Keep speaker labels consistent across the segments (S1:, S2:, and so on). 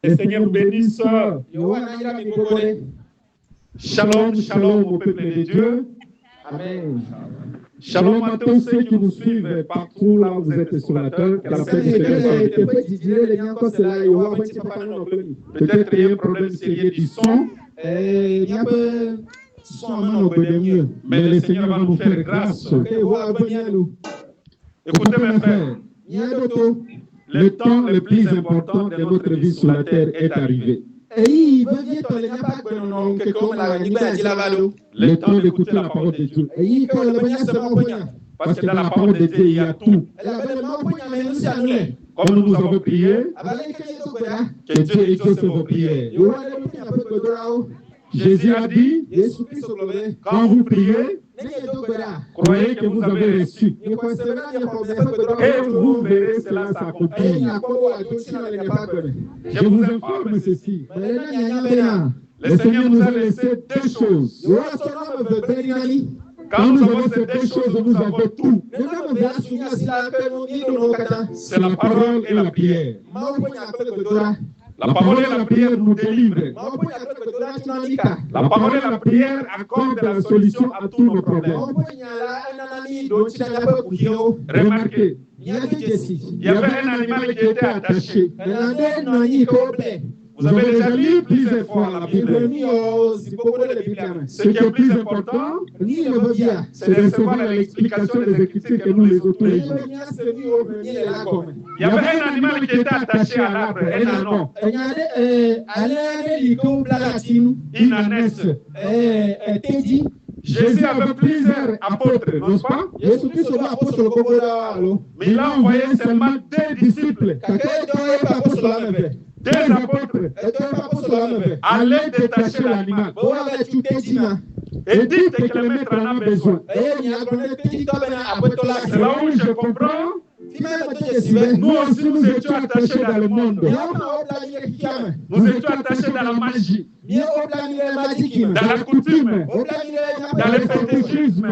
S1: Le Seigneur vous bénisse. Shalom, shalom au peuple de Dieu.
S2: Amen.
S1: Shalom à tous ceux qui nous suivent partout là où vous êtes sur la terre. Que la paix du Seigneur soit avec vous. Peut-être il y a un problème sérieux du son, mais le Seigneur va nous faire grâce. Écoutez mes frères, le temps le plus important de notre vie sur la terre est arrivé. Le temps d'écouter la parole de Dieu. Parce que dans la parole de Dieu, il y a tout. Comme nous avons prié, que Dieu exauce vos prières. Jésus a dit, quand vous priez, croyez que vous avez reçu. Et vous verrez cela s'accomplir. Je vous informe ceci. Le Seigneur nous a laissé deux choses. Quand nous avons ces deux choses, nous avons tout. C'est la parole et la prière. La parole et la prière nous délivrent. La parole et la prière accordent la solution à tous nos problèmes. Remarquez, il y avait un animal qui était attaché. Vous avez déjà lu plusieurs fois la Bible. Ce qui est plus important, c'est de recevoir l'explication des Écritures que nous les autres les jours. Il y avait un animal qui était attaché à l'arbre, un anon. Une ânesse. Jésus avait plusieurs apôtres, n'est-ce pas? Mais il a envoyé seulement deux disciples. Deux apôtres. Allez détacher l'animal. Et dites que le maître en a besoin. C'est là où je comprends. Nous aussi, nous étions attachés dans le monde. Nous étions attachés dans la magie, dans la coutume, dans le fétichisme.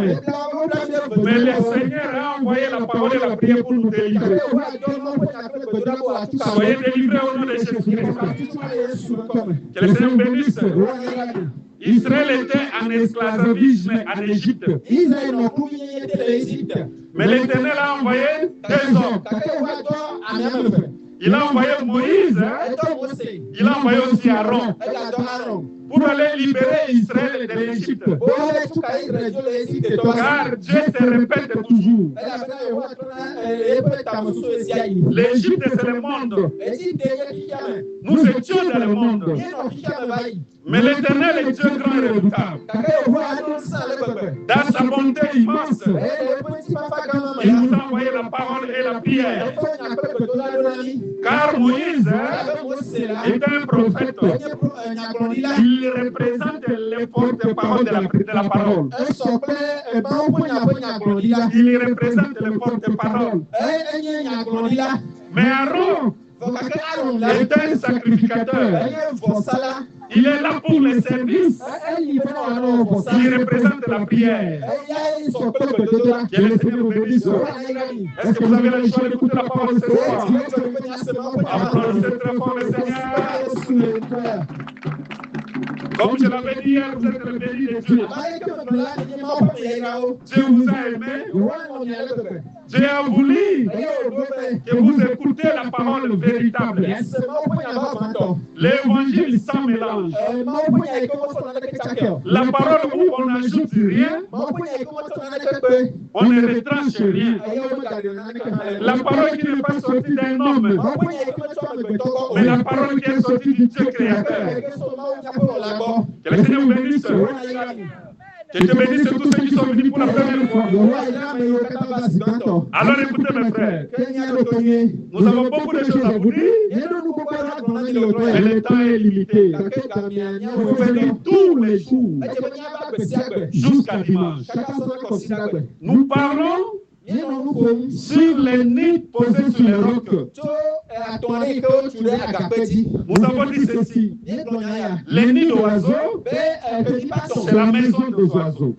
S1: Mais le Seigneur a envoyé la parole et la prière pour nous délivrer. Soyez délivrés au nom de Jésus-Christ. Que le Seigneur bénisse. Israël était en esclavagisme en Égypte. Mais l'Éternel a envoyé deux hommes. Il a envoyé Moïse, il a envoyé aussi Aaron pour aller libérer Israël de l'Égypte. Car Dieu se répète toujours. L'Égypte, c'est le monde. Nous étions dans le monde. Mais l'Éternel est Dieu grand et redoutable. Dans sa bonté immense, il nous a envoyé la parole et la prière. Car Moïse est un prophète. Il représente les porte-paroles de la parole. Il représente les porte-paroles. Mais Aaron est un sacrificateur. Il est là pour les services. Il représente la prière. Que le Seigneur vous bénisse. Est-ce que vous avez la joie d'écouter la parole ce soir? Applaudissez très fort le Seigneur. Comme je l'avais dit hier, vous êtes le béni de Dieu. Dieu vous a aimé. Dieu a voulu que vous écoutez la parole véritable. L'évangile sans mélange. La parole où on n'ajoute rien, on ne retranche rien. La parole qui n'est pas sortie d'un homme, mais la parole qui est sortie du Dieu créateur. Que le Seigneur vous bénisse. Que Dieu bénisse tous ceux qui sont venus pour la première fois. Alors écoutez mes frères, nous avons beaucoup de choses à vous dire, mais le temps est limité. Vous pouvez venir tous les jours, jusqu'à dimanche. Nous parlons sur les nids posés sur les rocs. Nous avons dit ceci. Les nids d'oiseaux, c'est la maison des oiseaux.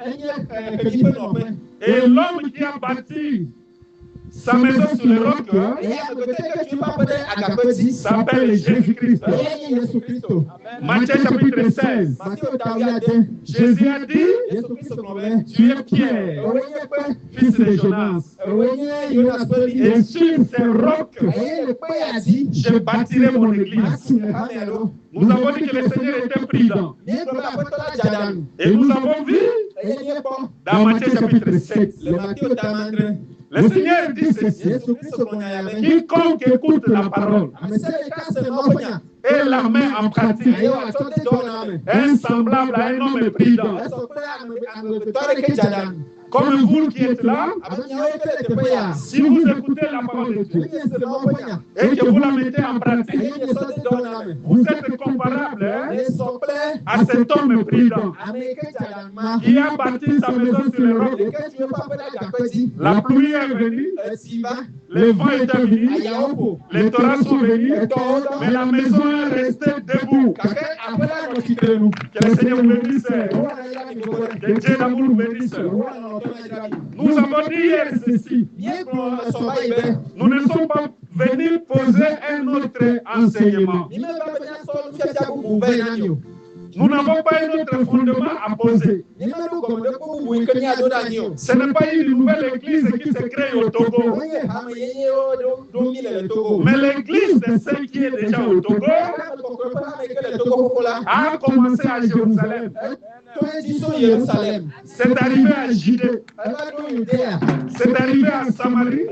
S1: Et l'homme qui a bâti sa maison sur le roc s'appelle Jésus-Christ. Matthieu chapitre 16. Jésus a dit, tu es Pierre, fils de Jonas. Et sur ce roc, je bâtirai mon église. Nous avons dit que le Seigneur était prudent. Et nous avons vu dans Matthieu chapitre 7. Le Seigneur dit ceci, quiconque écoute la parole et la met en pratique est semblable à un homme prudent. Comme vous qui êtes là, si vous écoutez la parole de Dieu et que vous la mettez en pratique, vous êtes comparable à cet homme prudent qui a bâti sa maison sur le roc. La pluie est venue, le vent est venu, les torrents sont venus, mais la maison est restée debout. Que le Seigneur vous bénisse, que Dieu d'amour vous bénisse. Nous avons dit hier ceci. Nous ne sommes pas venus poser un autre enseignement. Nous n'avons pas un autre fondement à poser. Ce n'est pas une nouvelle église qui se crée au Togo. Mais l'église de celle qui est déjà au Togo a commencé à Jérusalem. C'est arrivé à Judée. C'est arrivé à Samarie.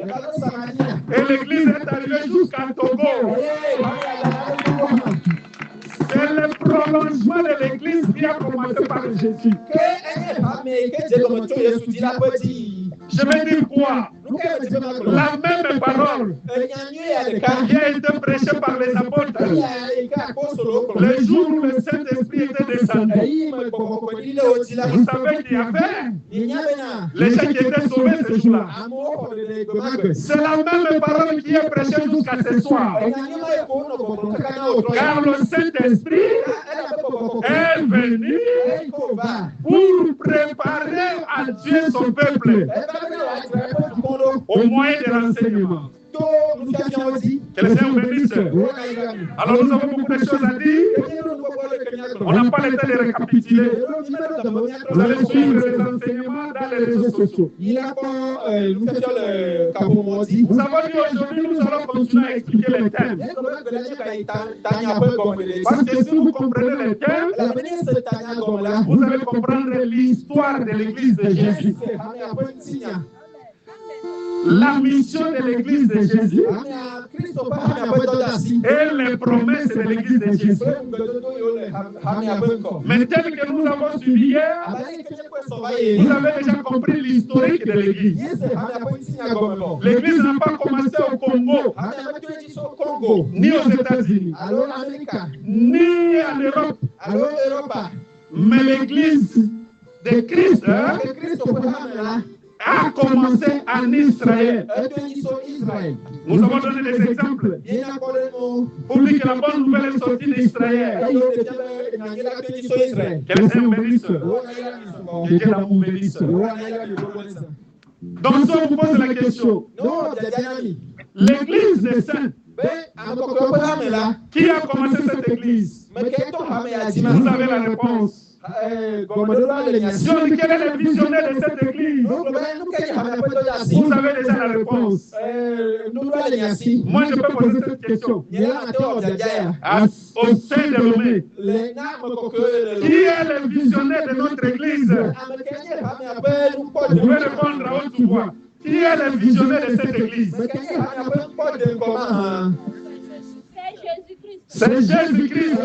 S1: Et l'église est arrivée jusqu'à Togo. C'est le prolongement de l'église qui a commencé par Jésus. Je vais dire quoi? La même parole qui a été prêchée par les apôtres le jour où le Saint-Esprit était descendu. Vous savez qu'il y avait les gens qui étaient sauvés ce jour-là. C'est la même parole qui est prêchée jusqu'à ce soir. Car le Saint-Esprit est venu pour préparer à Dieu son peuple au moyen de l'enseignement. Que le Seigneur bénisse. Alors nous avons beaucoup de choses à dire. On n'a pas le temps de récapituler. Vous allez suivre les enseignements dans les réseaux sociaux. Nous avons dit aujourd'hui, nous allons continuer à expliquer les thèmes. Parce que si vous comprenez les thèmes, vous allez comprendre l'histoire de l'église de Jésus. La mission de l'église de Jésus et les promesses de l'église de Jésus. Mais tel que nous avons suivi hier, vous avez déjà compris l'historique de l'église. L'église n'a pas commencé au Congo, ni aux États-Unis, ni en Europe. Mais l'église de Christ a commencé en Israël. Nous avons donné des exemples pour dire que la bonne nouvelle est sortie d'Israël. Que le Seigneur bénisse. Que Dieu l'amour bénisse. Donc, si on vous pose la question, l'église des saints, qui a commencé cette église? Vous avez la réponse. Si on dit quel est le visionnaire de cette église, vous avez déjà la réponse. Moi, je peux poser cette question. Au sein de l'homme, qui est le visionnaire de notre église? Vous pouvez répondre à haute voix. Qui est le visionnaire de cette église? C'est Jésus-Christ.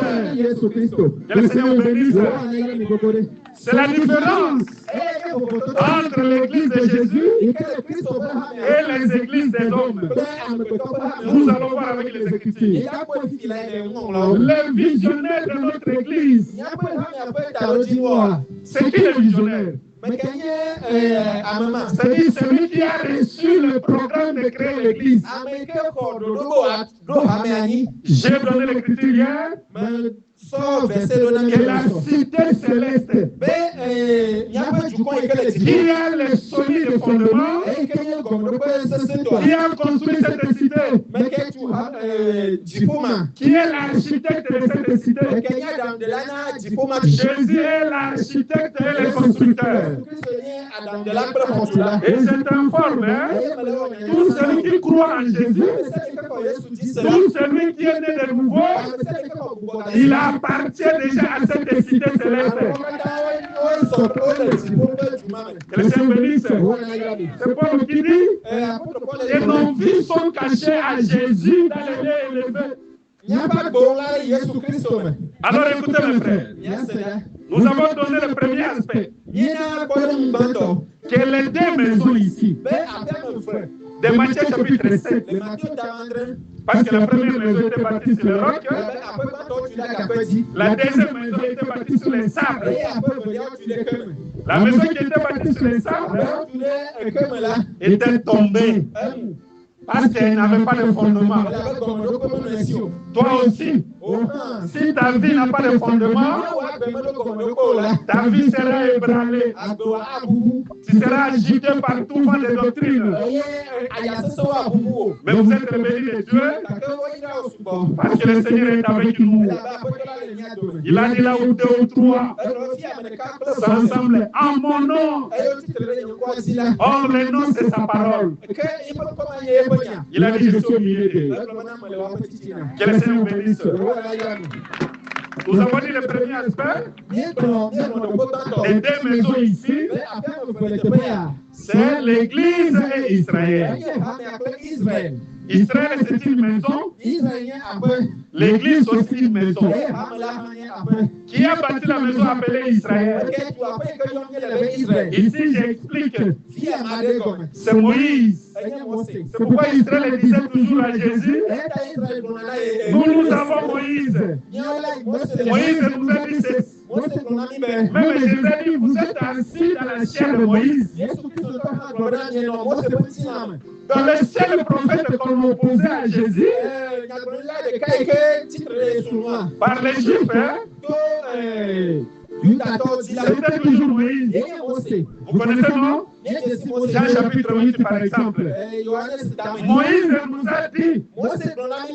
S1: Que le Seigneur vous bénisse. C'est la différence entre l'église de Jésus et les églises des hommes. Nous allons voir avec les Écritures. Le visionnaire de notre église, c'est qui le visionnaire? C'est-à-dire celui qui a reçu le programme de créer l'église. J'ai donné l'écriture hier. que la cité céleste qui a les solides fondements, qui a construit cette cité, qui est l'architecte de cette cité. Jésus est l'architecte et le constructeur. Et je t'informe, tout celui qui croit en Jésus, tout celui qui est né de nouveau, il appartient déjà à cette cité céleste. Que le Seigneur bénisse. C'est Paul qui dit, et nos vies sont cachées à Jésus dans les lieux élevés. Alors écoutez mes frères, nous avons donné le premier aspect, que les deux maisons ici, de Matthieu chapitre 7, parce que la première maison était bâtie sur le roc, la deuxième maison était bâtie sur les sables. La maison qui était bâtie sur les sables était tombée parce qu'elle n'avait pas de fondement. Toi aussi, si ta vie n'a pas de fondement, ta vie sera ébranlée. Tu seras agité par tout vent de doctrine. Mais vous êtes bénis de Dieu parce que le Seigneur est avec nous. Il a dit là où deux ou trois s'ensemble en mon nom. Or, le nom, c'est sa parole. Il a dit, je suis au milieu d'eux. Que le Seigneur bénisse. Nous avons dit le premier aspect. Les deux maisons ici, c'est l'Église et Israël. Israël, c'est une maison. L'Église aussi une maison. Qui a bâti la maison appelée Israël? Ici, j'explique. C'est Moïse. C'est pourquoi Israël disait toujours à Jésus, nous avons Moïse. Moïse nous a dit, même Jésus a dit, vous êtes assis dans la chair de Moïse. Dans le seul prophète qu'on opposait à Jésus, par les Juifs, c'était toujours Moïse. Vous connaissez, non? Jean chapitre 8, par exemple. Moïse nous a dit,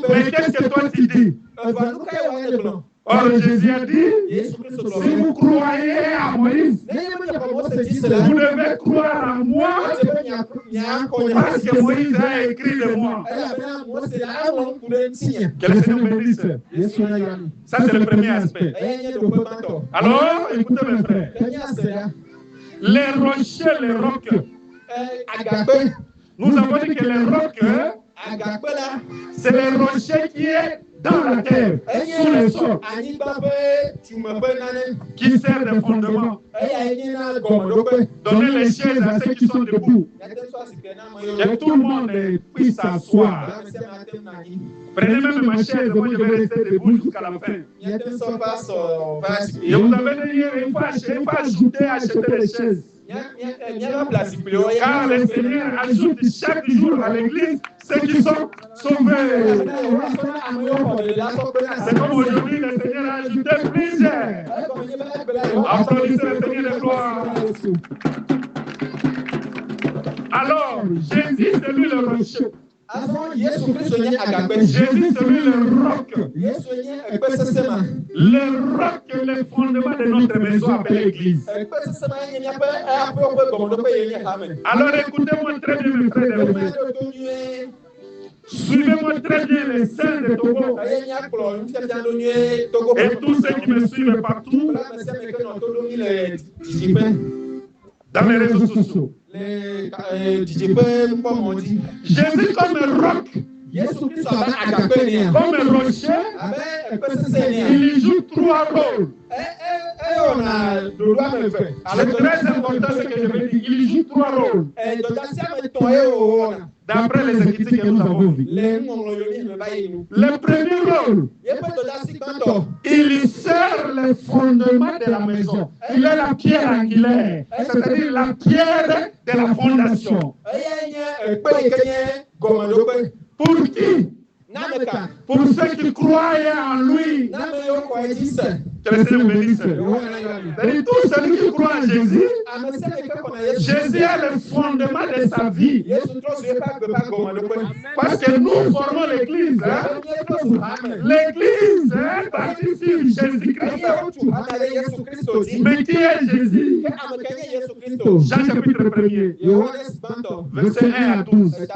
S1: mais qu'est-ce que toi tu dis? Or, Jésus a dit, si vous croyez à Moïse, vous devez croire en moi, parce que Moïse a écrit de moi. Que le Seigneur bénisse. Ça, c'est le premier aspect. Alors, écoutez mes frères, les rochers, les rocs, nous avons dit que les rocs, c'est les rochers qui est dans la terre, sous le sol, qui sert de fondement. Donnez les chaises à ceux qui sont debout. Que tout le monde puisse s'asseoir. Prenez même ma chaise, moi je vais rester debout jusqu'à la fin. Et vous avez dit, il faut ajouter, acheter les chaises. Car le Seigneur ajoute chaque jour à l'église ceux qui sont sauvés. C'est comme aujourd'hui, le Seigneur a ajouté plusieurs. Applaudissez le Seigneur de gloire. Alors, Jésus, c'est lui le rocher. Jésus, c'est lui le roc. Le roc est le fondement de notre maison appelée Église. Alors écoutez-moi très bien, mes frères et sœurs. Suivez-moi très bien les saints de Togo. Et tous ceux qui me suivent partout dans les réseaux sociaux. Jésus comme un roc, comme un rocher, il joue trois rôles. C'est très important ce que je veux dire. Il joue trois rôles. D'après les écritures que nous avons vues. Le premier rôle, il sert le fondement de la maison. Il est la pierre angulaire, c'est-à-dire la pierre de la fondation. Pour qui? Pour ceux qui croyaient en lui, Que le Seigneur vous bénisse. C'est-à-dire, tout celui qui croit en Jésus, Jésus est le fondement de sa vie. Parce que nous formons l'Église. L'Église est bâtie sur Jésus-Christ. Mais qui est Jésus? Jean chapitre 1er, verset 1 à 12.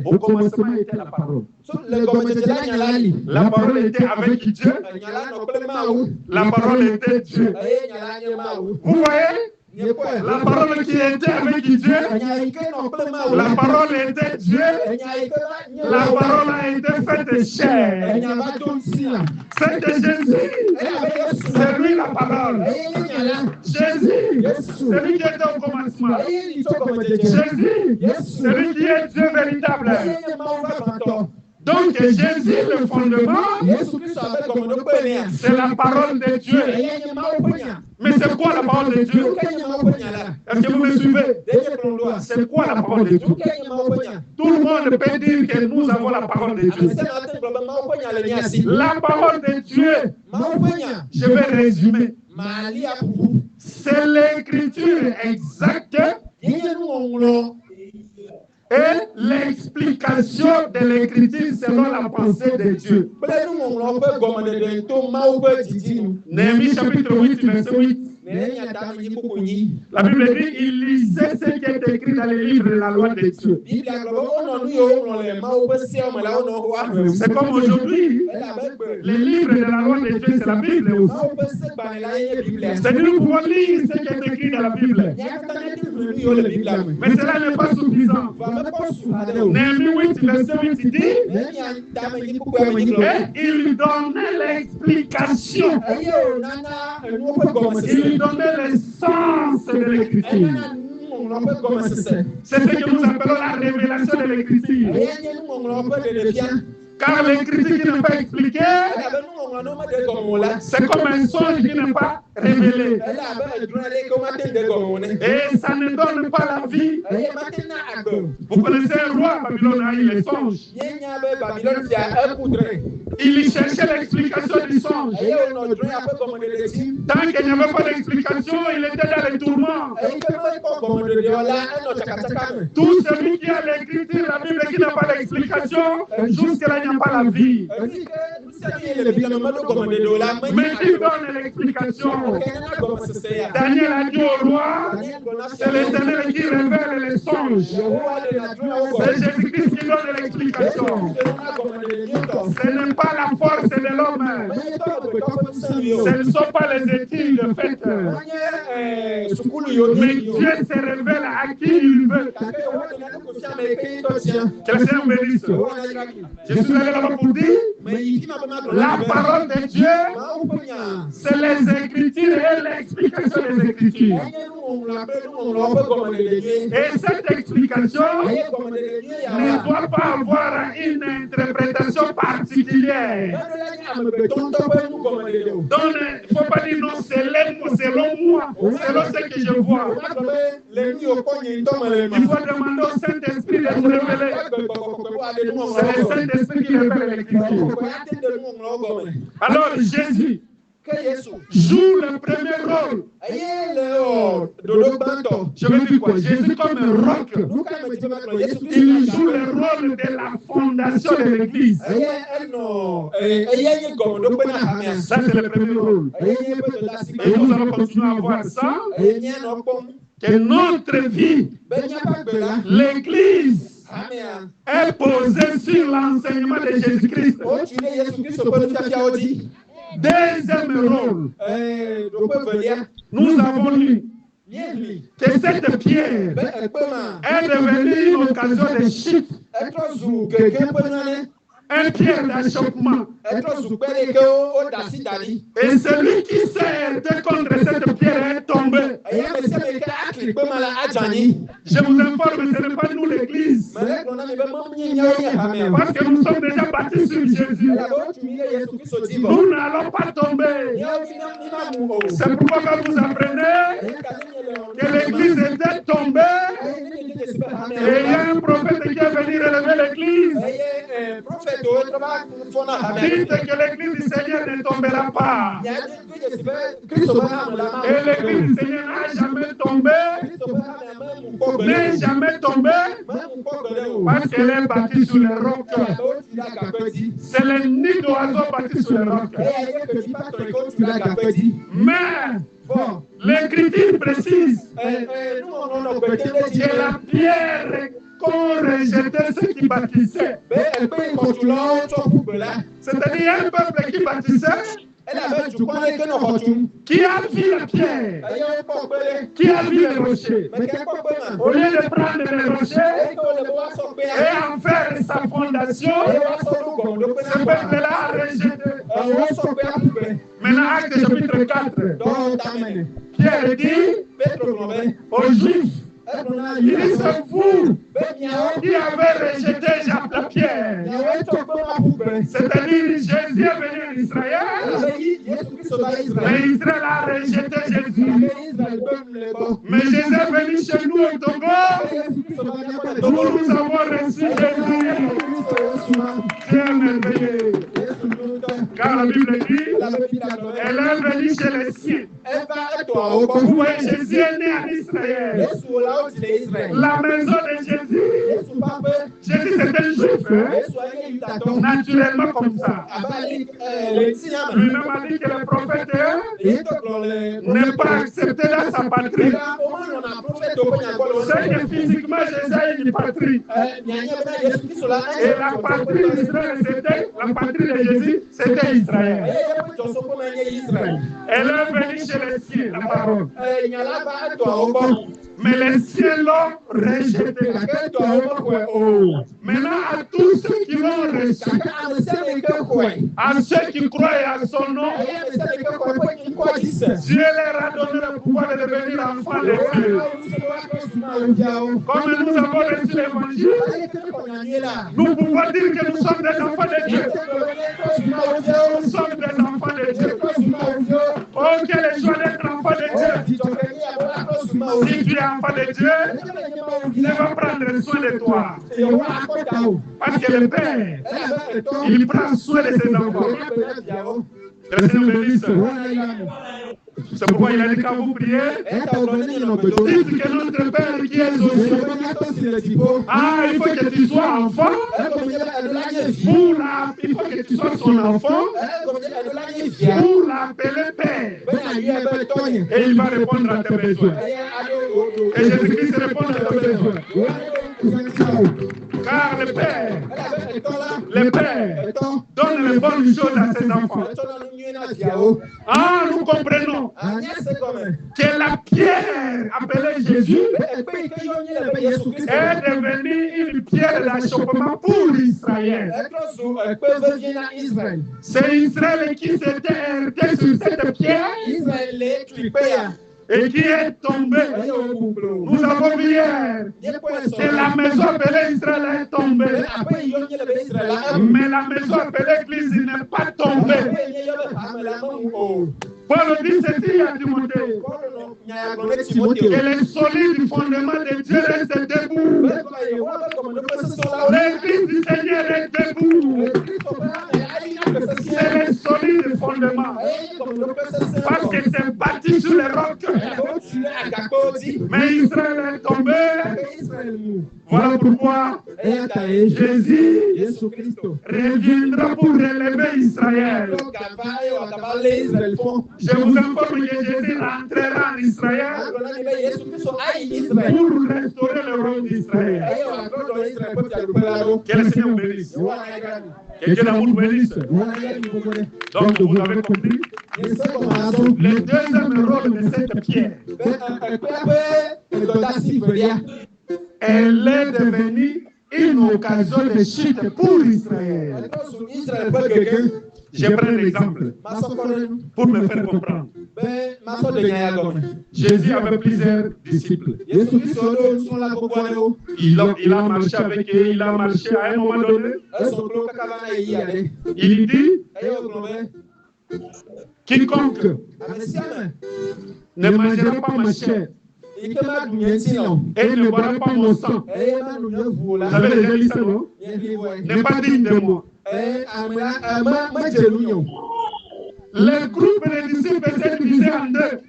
S1: Au commencement était la parole. La parole était avec Dieu. La parole était Dieu. Vous voyez? La parole qui était avec Dieu, la parole était Dieu, la parole a été faite chair. C'était Jésus, c'est lui la parole. Jésus, c'est lui qui était au commencement. Jésus, c'est lui qui est Dieu véritable. Donc Jésus, le fondement, c'est la parole de Dieu. Mais c'est quoi la parole de Dieu? Est-ce que vous me suivez? C'est quoi la parole de Dieu? Tout le monde peut dire que nous avons la parole de Dieu. La parole de Dieu, je vais résumer. C'est l'écriture exacte et l'explication de l'écriture selon la pensée de Dieu. Néhémie chapitre 8, verset 8. La Bible dit, il lisait ce qui est écrit dans les livres de la loi de Dieu. C'est comme aujourd'hui, les livres de la loi de Dieu, c'est la Bible aussi. C'est-à-dire, nous pouvons lire ce qui est écrit dans la Bible. Mais cela n'est pas suffisant. Néhémie 8, verset 8, il dit, et il donnait l'explication. Il donnait le sens de l'écriture. C'est ce que nous appelons la révélation de l'écriture. Car l'écriture qui n'est pas expliquée, c'est comme un songe qui n'est pas révélé. Et ça ne donne pas la vie. Vous connaissez un roi, Babylone a eu les songes. Il cherchait l'explication du songe. Tant qu'il n'y avait pas d'explication, il était dans les tourments. Tout celui qui a l'écriture, la Bible qui n'a pas d'explication, jusque-là, il n'y a pas la vie. Mais il donne l'explication. Daniel a dit au roi, c'est l'Éternel qui révèle les songes. C'est Jésus-Christ qui donne l'explication. Ce n'est pas la force de l'homme. Ce ne sont pas les études faites. Mais Dieu se révèle à qui il veut. Que le Seigneur bénisse. Je suis allé là-bas pour dire, la parole de Dieu, c'est les Écritures et l'explication des Écritures. Et cette explication ne doit pas avoir une interprétation particulière. Donc, il ne faut pas dire non, selon moi, selon ce que je vois. Il faut demander au Saint-Esprit de nous révéler. C'est le Saint-Esprit qui révèle l'écriture. Alors, Jésus joue le premier rôle. Je veux dire quoi? Jésus comme un roc. Il joue le rôle de la fondation de l'Église. Ça, c'est le premier rôle. Et nous allons continuer à voir ça. Que notre vie, l'Église, est posée sur l'enseignement de Jésus-Christ. Deuxième rôle, nous avons lu que cette pierre est devenue une occasion de chute, un pierre d'achoppement. Et celui qui s'est heurté contre cette pierre est tombé. Je vous informe, ce n'est pas nous l'église. Parce que nous sommes déjà bâtis sur Jésus. Nous n'allons pas tomber. C'est pourquoi quand vous apprenez que l'église était tombée, et il y a un prophète qui est venu relever l'église. Dites que l'église du Seigneur ne tombera pas. Et l'église du Seigneur n'a jamais tombé. N'est jamais tombé. Parce qu'elle est bâtie sur le roc. C'est le nid d'oiseau bâti sur le roc. Mais bon, l'écriture précise que la pierre qu'ont rejeté ceux qui bâtissaient, c'est-à-dire un peuple qui bâtissait, qui a vu la pierre, qui a vu le rocher, au lieu de prendre le rocher et en faire sa fondation, ce peuple-là a rejeté. Maintenant, Acte chapitre 4, Pierre dit aux Juifs, il dit, c'est vous qui avez rejeté la pierre. C'est-à-dire, Jésus est venu en Israël, mais Israël a rejeté Jésus. Mais Jésus est venu chez nous au Togo, nous avons reçu Jésus. C'est merveilleux. Car la Bible dit, elle est venue chez les siens. Vous voyez, Jésus est né en Israël. La maison de Jésus, Jésus c'était juif, naturellement comme ça. Lui-même a dit que le prophète n'est pas accepté dans sa patrie. C'est que physiquement Jésus a une patrie. Et la patrie d'Israël, c'était, la patrie de Jésus, c'était Israël. Elle est venue chez les siens, la parole. Mais les siens l'ont rejeté. Maintenant, à tous ceux qui l'ont rejeté, à ceux qui croient à son nom, Dieu leur a donné le pouvoir de devenir enfants de Dieu. Comme nous avons reçu l'évangile, nous pouvons dire que nous sommes des enfants de Dieu. Nous sommes des enfants de Dieu. Oh, quelle joie d'être enfant de Dieu. Si tu es enfant de Dieu, il va prendre soin de toi. Parce que le Père, il prend soin de ses enfants. Que le Seigneur bénisse. C'est pourquoi il a dit quand vous priez, dites que notre Père qui est aux cieux. Ah, il faut que tu sois enfant. Il faut que tu sois son enfant pour l'appeler Père. Et il va répondre à tes besoins. Et Jésus-Christ répond à tes besoins. Car le Père donne les bonnes choses à ses enfants. Ah, nous comprenons que la pierre appelée Jésus est devenue une pierre d'achoppement pour Israël. C'est Israël qui s'était heurté sur cette pierre et qui est tombé. Nous avons vu hier que la maison appelée Israël est tombée. Mais la maison appelée Église n'est pas tombée. Paul dit ceci à Timothée, que les solides fondements de Dieu restent debout. L'église du Seigneur est debout. C'est les solides fondements. Parce que c'est bâti sur les rocs. Mais Israël est tombé. Voilà pourquoi Jésus reviendra pour relever Israël. Je vous informe que Jésus rentrera en Israël pour restaurer le royaume d'Israël. Que le Seigneur vous bénisse. Que Dieu l'amour vous bénisse. Donc vous avez compris le deuxième rôle de cette pierre. Elle est devenue une occasion de chute pour Israël. Je prends l'exemple pour me faire comprendre. Jésus avait plusieurs disciples. Il a marché avec eux, il a marché à un moment donné. Il dit, quiconque ne mangera pas ma chair et ne boira pas mon sang. Vous avez déjà lu ça, non? N'est pas digne de moi. Le groupe des disciples s'est divisé en deux.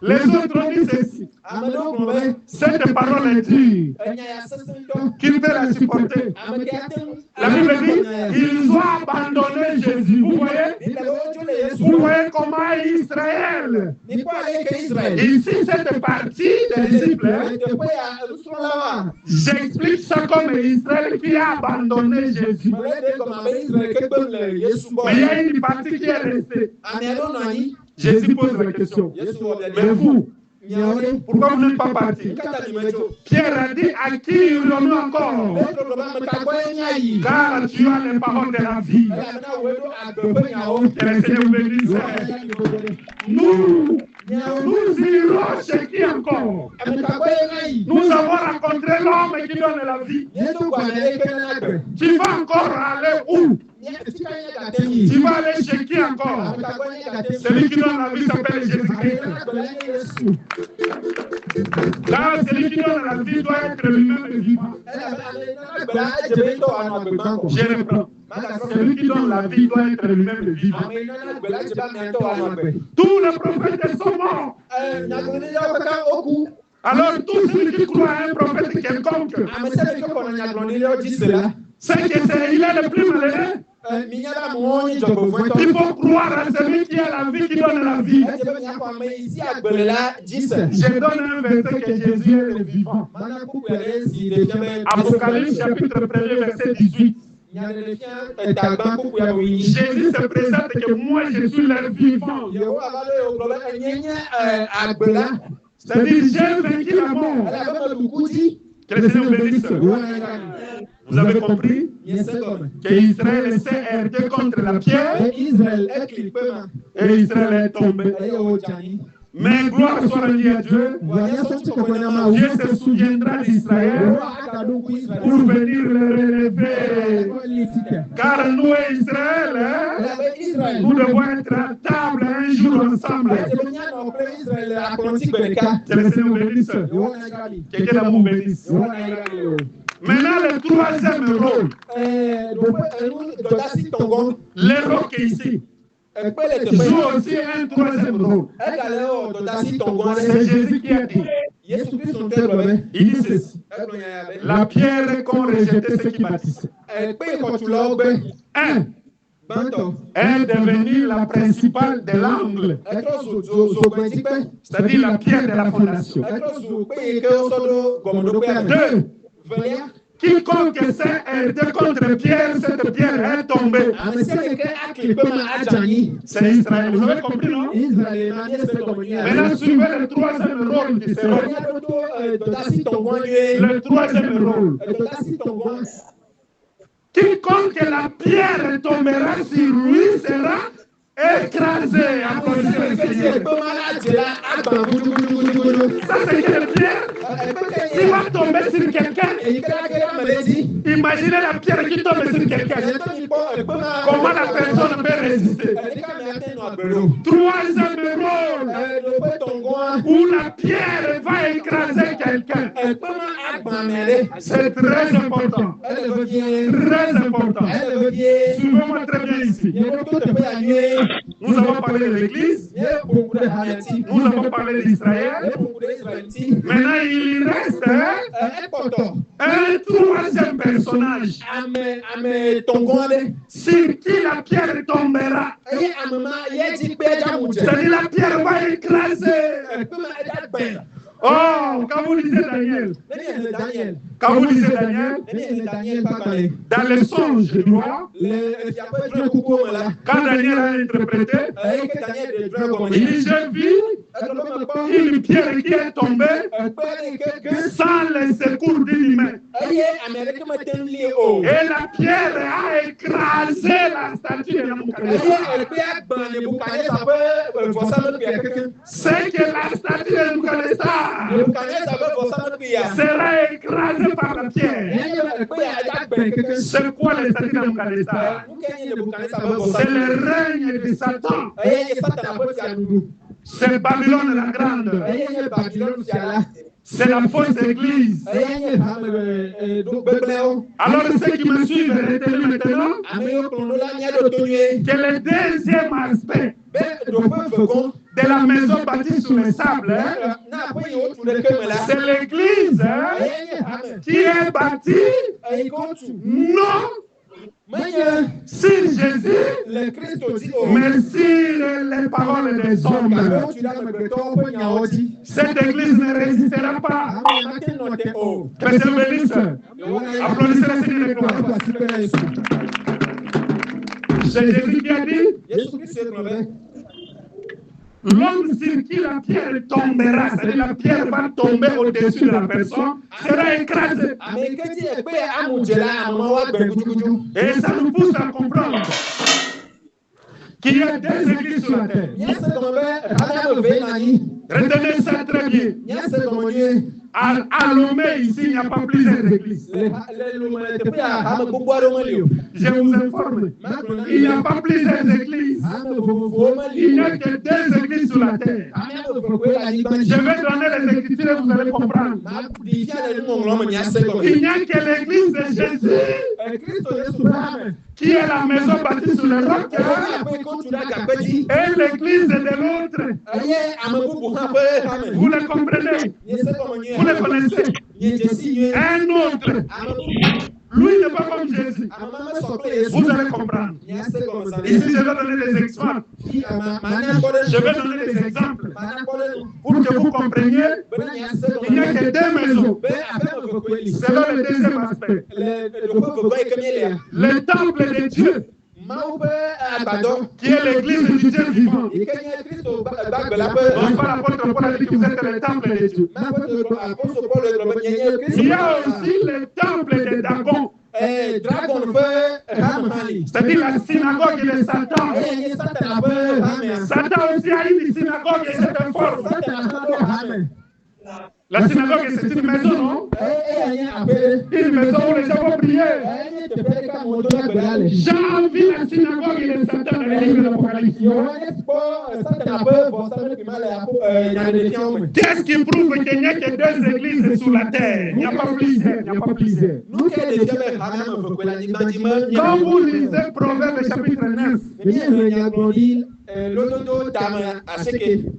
S1: Les autres ont dit ceci. Cette parole est dure. Qu'ils veulent la supporter. La Bible dit, ils ont abandonné Jésus. Vous voyez comment Israël. Ici, cette partie des disciples. J'explique ça comme Israël qui a abandonné Jésus. Mais il y a une partie qui est restée. Jésus pose la question. Mais vous, pourquoi vous n'êtes pas partis? Pierre a dit, à qui irons-nous encore? Car tu as les paroles de la vie. Nous irons chez qui encore? Nous avons rencontré l'homme qui donne la vie. Tu vas encore aller où? Tu vas aller chez qui encore? Celui qui donne la vie s'appelle Jésus-Christ. Là, celui qui donne la vie doit être lui-même vivant. Je reprends. Celui qui donne la vie doit être lui-même vivant. Tous les prophètes sont morts. Alors, tous ceux qui croient à un prophète quelconque, c'est qu'il est le plus malheureux. Il faut croire à celui qui a la vie, qui donne la vie. Je donne un verset que Jésus est le vivant. Apocalypse chapitre 1er, verset 18. Jésus se présente que moi je suis le vivant. C'est-à-dire, j'ai vaincu la mort. Que le Seigneur bénisse. Vous avez compris qu'Israël s'est heurté contre la pierre et Israël est tombé. Mais gloire soit rendue à Dieu. Dieu se souviendra d'Israël pour venir le relever. Car nous et Israël, nous devons être à table un jour ensemble. Que le Seigneur bénisse. Que l'amour bénisse. Maintenant, le troisième rôle. Le rôle qui est ici. Joue aussi un troisième rôle. C'est Jésus qui a dit. Il dit ceci. La pierre qu'ont rejeté ceux qui bâtissaient est devenue la principale de l'angle. C'est-à-dire la pierre de la fondation. 2. Quiconque s'est heurté contre Pierre, cette pierre est tombée. C'est Israël. Vous avez compris, non? Maintenant, suivez le troisième rôle du Seigneur. Le troisième rôle. Quiconque la pierre tombera sur lui sera écrasé. Applaudissez le Seigneur. Ça, c'est quelle pierre? Il va tomber sur quelqu'un. Imaginez la pierre qui tombe sur quelqu'un. Comment la personne peut résister? Troisième rôle, où la pierre va écraser quelqu'un. C'est très important. Très important. Suivez-moi très bien ici. Nous avons parlé de l'Église. Nous avons parlé d'Israël. Maintenant, il reste un troisième personnage sur qui la pierre tombera. C'est-à-dire la pierre va écraser. Oh, quand vous lisez Daniel, quand vous lisez Daniel, dans les songes du roi, quand Daniel a interprété, il dit, j'ai vu une pierre qui est tombée sans les secours d'une humain. Et la pierre a écrasé la statue de Nabucodonosor. C'est que la statue de Nabucodonosor sera écrasée par la pierre. C'est quoi la statue de Nabucodonosor? C'est le règne de Satan. C'est Babylone la grande. C'est la fausse église. Alors ceux qui me suivent, retenez maintenant que le deuxième aspect de la maison bâtie sur le sable, c'est l'église qui est bâtie non sur Jésus, mais sur les paroles des hommes. Cette église ne résistera pas. Que Dieu bénisse. Applaudissez le Seigneur de gloire. C'est Jésus qui a dit, l'homme sur qui la pierre tombera, c'est-à-dire la pierre va tomber au-dessus de la personne, sera écrasée. Et ça nous pousse à comprendre qu'il y a des églises sur la terre. Retenez ça très bien. À Lomé, ici, il n'y a pas plusieurs églises. Je vous informe, il n'y a pas plusieurs églises. Il n'y a que deux églises sur la terre. Je vais donner les écritures et vous allez comprendre. Il n'y a que l'église de Jésus, qui est la maison bâtie sur le roc, et l'église de l'autre. Vous le comprenez? Vous le connaissez? Un autre. Lui n'est pas comme Jésus. Vous allez comprendre. Ici, je vais donner des exemples. Je vais donner des exemples pour que vous compreniez. Il n'y a que deux maisons. C'est là le deuxième aspect. Le temple de Dieu, qui est l'église du Dieu vivant. Donc, l'apôtre Paul a dit que vous êtes le temple de Dieu. Il y a aussi le temple de Dagon. C'est-à-dire la synagogue de Satan. Satan aussi a une synagogue et c'est un fort. La synagogue, c'est une maison, non? Une maison où les gens vont prier. Jean vu la synagogue et le Satan dans les livres de l'Apocalypse. Qu'est-ce qui prouve qu'il n'y a que deux églises sur la terre? Il n'y a pas plusieurs. Quand vous lisez Proverbe chapitre 9,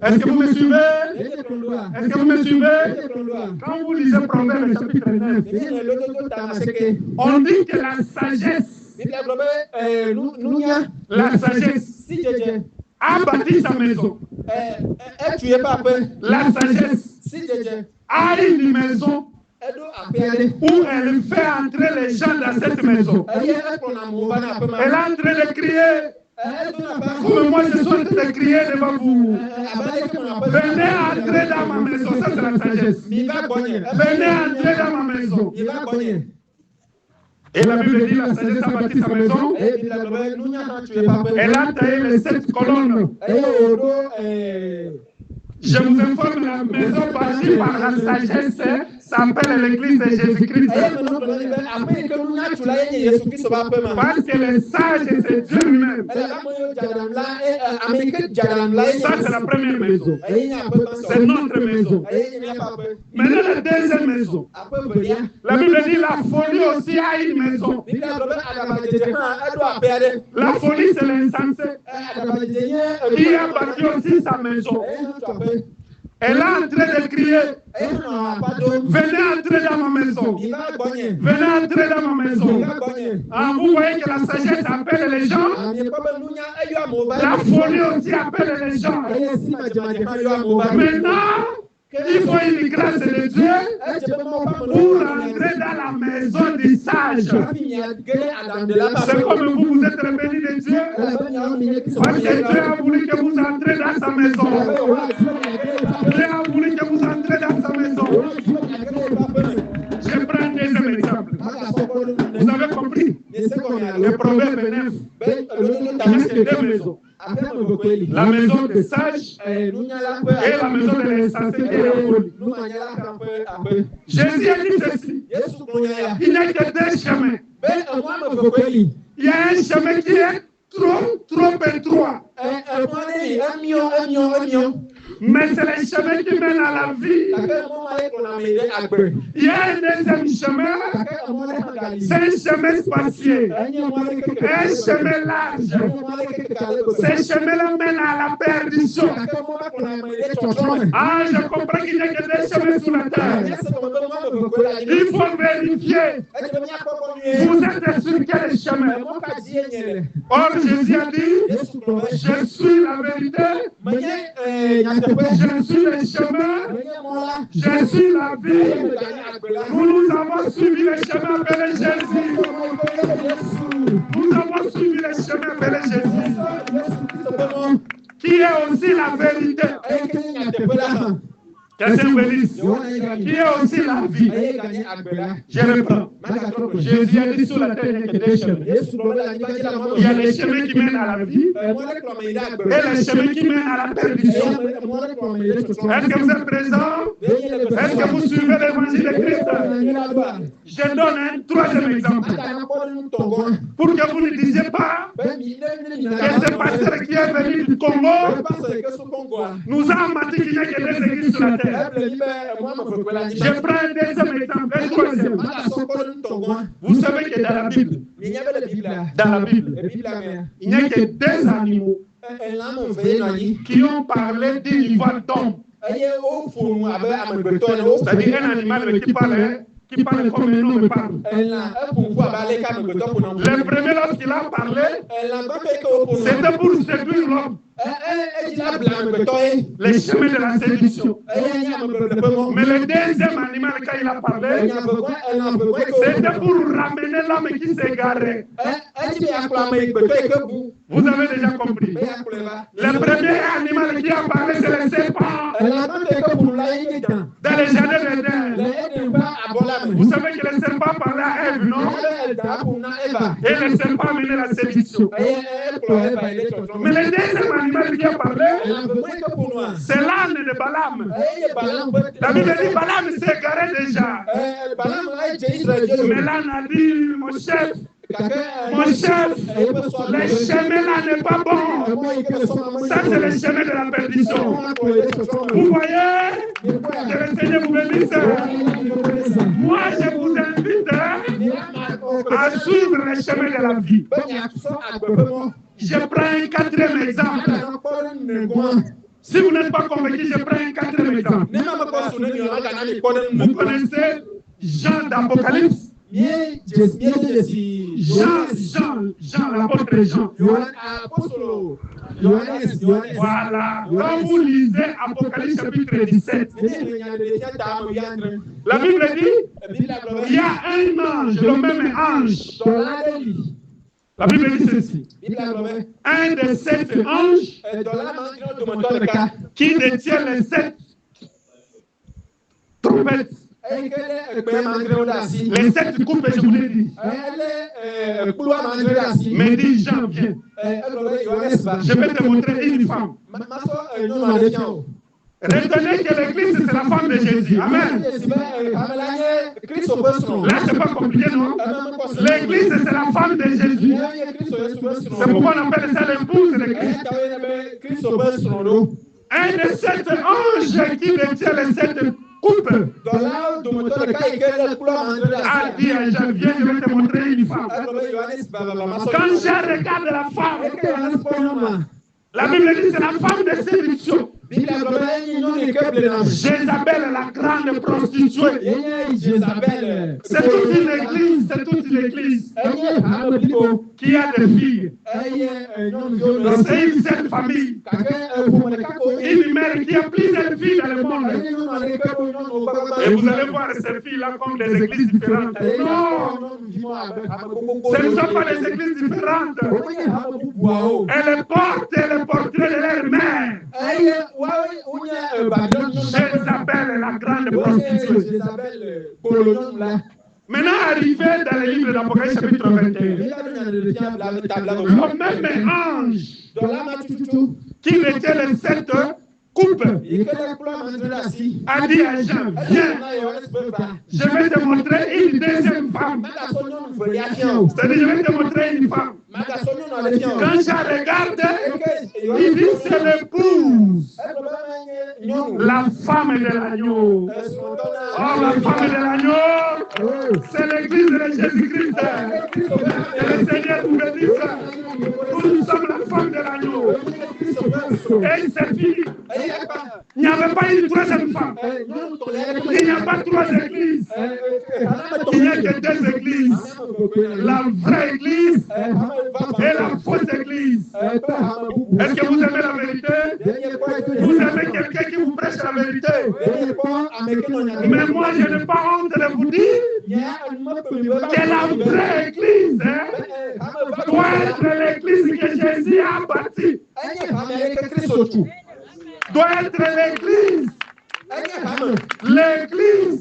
S1: est-ce que vous me suivez? Est-ce que vous me suivez? Quand vous lisez Proverbe chapitre 9, on dit que la sagesse a bâti sa maison. La sagesse a une maison où elle fait entrer les gens dans cette maison. Elle est en train de crier. Vous, moi, je suis en train de crier devant vous. Venez entrer dans ma maison. Ça, c'est la sagesse. Venez entrer dans ma maison. Et la Bible dit la sagesse a bâti sa maison. Elle a taillé les 7 colonnes. Je vous informe, la maison bâtie par la sagesse s'appelle l'église de Jésus-Christ. Parce que les sages, c'est Dieu lui-même. Ça, c'est la première maison. C'est notre maison. Maintenant, la deuxième maison. La Bible dit la folie aussi a une maison. La folie, c'est l'insensé qui a bâti aussi sa maison. Elle est en train de crier. Venez entrer dans ma maison. Venez entrer dans ma maison. Ah, vous voyez que la sagesse appelle les gens. La folie aussi appelle les gens. Maintenant, Il faut une grâce de Dieu pour entrer dans la maison des sages. C'est comme vous êtes bénis de Dieu. Parce que Dieu a voulu que vous entrez dans sa maison. Dieu a voulu que vous entrez dans sa maison. Je prends un deuxième exemple. Vous avez compris? Le proverbe 9. Il y a deux maisons. La maison des sages et la maison des insensés. Jésus a dit ceci. Il n'y a que deux chemins. Il y a un chemin qui est trop étroit. Mais c'est le chemin qui mène à la vie. Il y a un deuxième chemin. C'est un chemin spacieux. Un chemin large. Ce chemin-là mène à la perdition. Ah, je comprends qu'il n'y a que deux chemins sur la terre. Il faut vérifier. Vous êtes sur quel chemin? Or, Jésus a dit, je suis la vérité. Je suis le chemin, je suis la vie. Nous avons suivi le chemin appelé Jésus. Nous avons suivi le chemin appelé Jésus, qui est aussi la vérité. Que Dieu bénisse. Qui est aussi la vie. Je reprends. Jésus a dit sur la terre, il n'y a que deux chemins. Il y a les chemins qui mènent à la vie et les chemins qui mènent à la perdition. Est-ce que vous êtes présents? Est-ce que vous suivez l'évangile de Christ? Je donne un troisième exemple. Pour que vous ne disiez pas que ce pasteur qui est venu du Congo nous a menti qu'il n'y a que deux églises sur la terre. Je prends un deuxième exemple, un troisième. Vous savez que dans la Bible, il n'y a que deux animaux qui ont parlé d'une voix d'homme. C'est-à-dire un animal qui parle comme un homme parle. Le premier, lorsqu'il a parlé, c'était pour séduire l'homme. Les chemins de la séduction. Mais le deuxième animal, quand il a parlé, c'était pour ramener l'homme qui s'égarait. Vous avez déjà compris. Le premier animal qui a parlé, c'est le serpent. Dans les jardins d'Éden. Vous savez que le serpent parlait à Ève, non? Et le serpent menait la séduction. Mais le deuxième animal qui a parlé, c'est l'âne de Balaam. La Bible dit Balaam s'est égaré déjà. Mais l'âne a dit, mon chef, le chemin là n'est pas bon. Ça, c'est le chemin de la perdition. Vous voyez que le Seigneur vous bénisse. Moi, je vous invite à suivre le chemin de la vie. Je prends un quatrième exemple. Si vous n'êtes pas convaincu, je prends un quatrième exemple. Vous connaissez Jean d'Apocalypse? Jean, l'apôtre Jean. Voilà. Quand vous lisez Apocalypse chapitre 17, la Bible dit, il y a un ange, le même ange. La Bible dit ceci. Un des 7 anges qui détient les 7 trompettes. Les 7 coupes, je vous l'ai dit. Mais dis Jean, viens. Je vais te montrer une femme. Retenez que l'église, c'est la femme de Jésus. Amen. Là, c'est pas compliqué, non? L'église, c'est la femme de Jésus. C'est pourquoi on appelle ça l'épouse de Christ. Un des 7 anges qui détient les 7 coupes a dit à Jean, viens, je vais te montrer une femme. Quand Jean regarde la femme, la Bible dit c'est la femme de séduction. Jézabel, la grande prostituée. C'est toute une église, qui a des filles. C'est une seule famille. Il une mère qui a plusieurs filles dans le monde. Et vous allez voir ces filles-là comme des églises différentes. Non, ce ne sont pas des églises différentes. Elles portent le portrait de leur mère. Jézabel, la grande prostituée. Maintenant, arrivé dans le livre d'Apocalypse chapitre 21, le même ange qui mettait les 7 coupes a dit à Jean, viens, je vais te montrer une deuxième femme. C'est-à-dire, je vais te montrer une femme. Quand je regarde, il dit c'est l'épouse, la femme de l'agneau. Oh, la femme de l'agneau, c'est l'église de Jésus-Christ. Et le Seigneur nous bénisse. Nous sommes la femme de l'agneau. Et c'est fini. Il n'y avait pas une troisième femme. Il n'y a pas 3 églises. Il n'y a que 2 églises. La vraie église et la fausse église. Est-ce que vous aimez la vérité? Vous aimez quelqu'un qui vous prêche la vérité? Mais moi, je n'ai pas honte de vous dire que la vraie église doit être l'église que Jésus a bâtie. Doit être l'église. L'église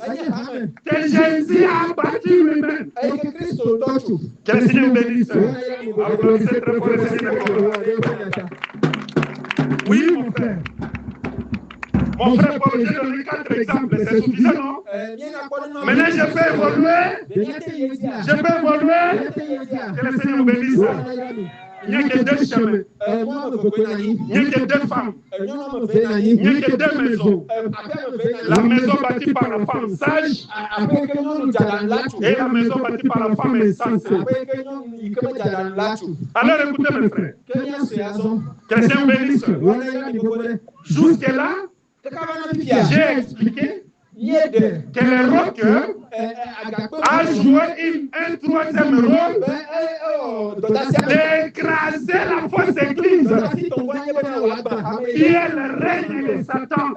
S1: que Jésus a bâtie lui-même. Que le Seigneur bénisse. Applaudissez très fort le Seigneur. Oui, mon frère. Mon frère, pour vous donner 4 exemples, c'est suffisant, non? Maintenant, je peux évoluer. Je peux évoluer. Que le Seigneur bénisse. Il n'y a que 2 chemins. Il n'y a que 2 femmes. Il n'y a que 2 maisons. La maison bâtie par la femme sage et la maison bâtie par la femme insensée. Alors écoutez mes frères. Que le Seigneur bénisse. Jusque-là, j'ai expliqué que le roc a joué un 3e rôle d'écraser la fausse église qui est le règne de Satan.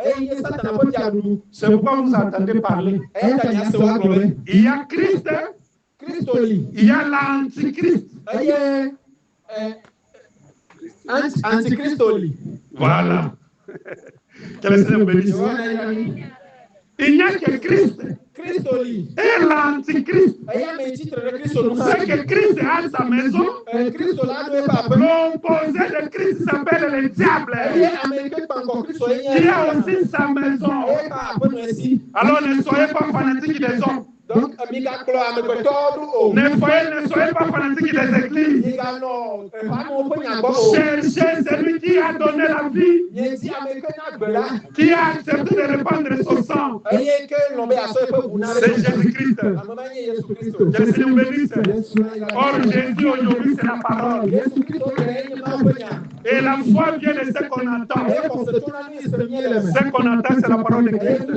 S1: C'est pourquoi vous entendez parler. Il y a Christ, il y a l'antichrist. Voilà. Que le Seigneur bénisse. Il n'y a que Christ et l'antichrist. C'est que Christ a sa maison. L'opposé de Christ s'appelle le diable. Qui a aussi sa maison. Alors ne soyez pas fanatiques des hommes. Donc, ne soyez pas fanatiques des églises. Cherchez celui qui a donné la vie, qui a accepté de répandre son sang. C'est Jésus-Christ. Que le Seigneur bénisse. Or, Jésus aujourd'hui, c'est la parole. Et la foi vient de ce qu'on entend. Ce qu'on entend, c'est la parole de Christ.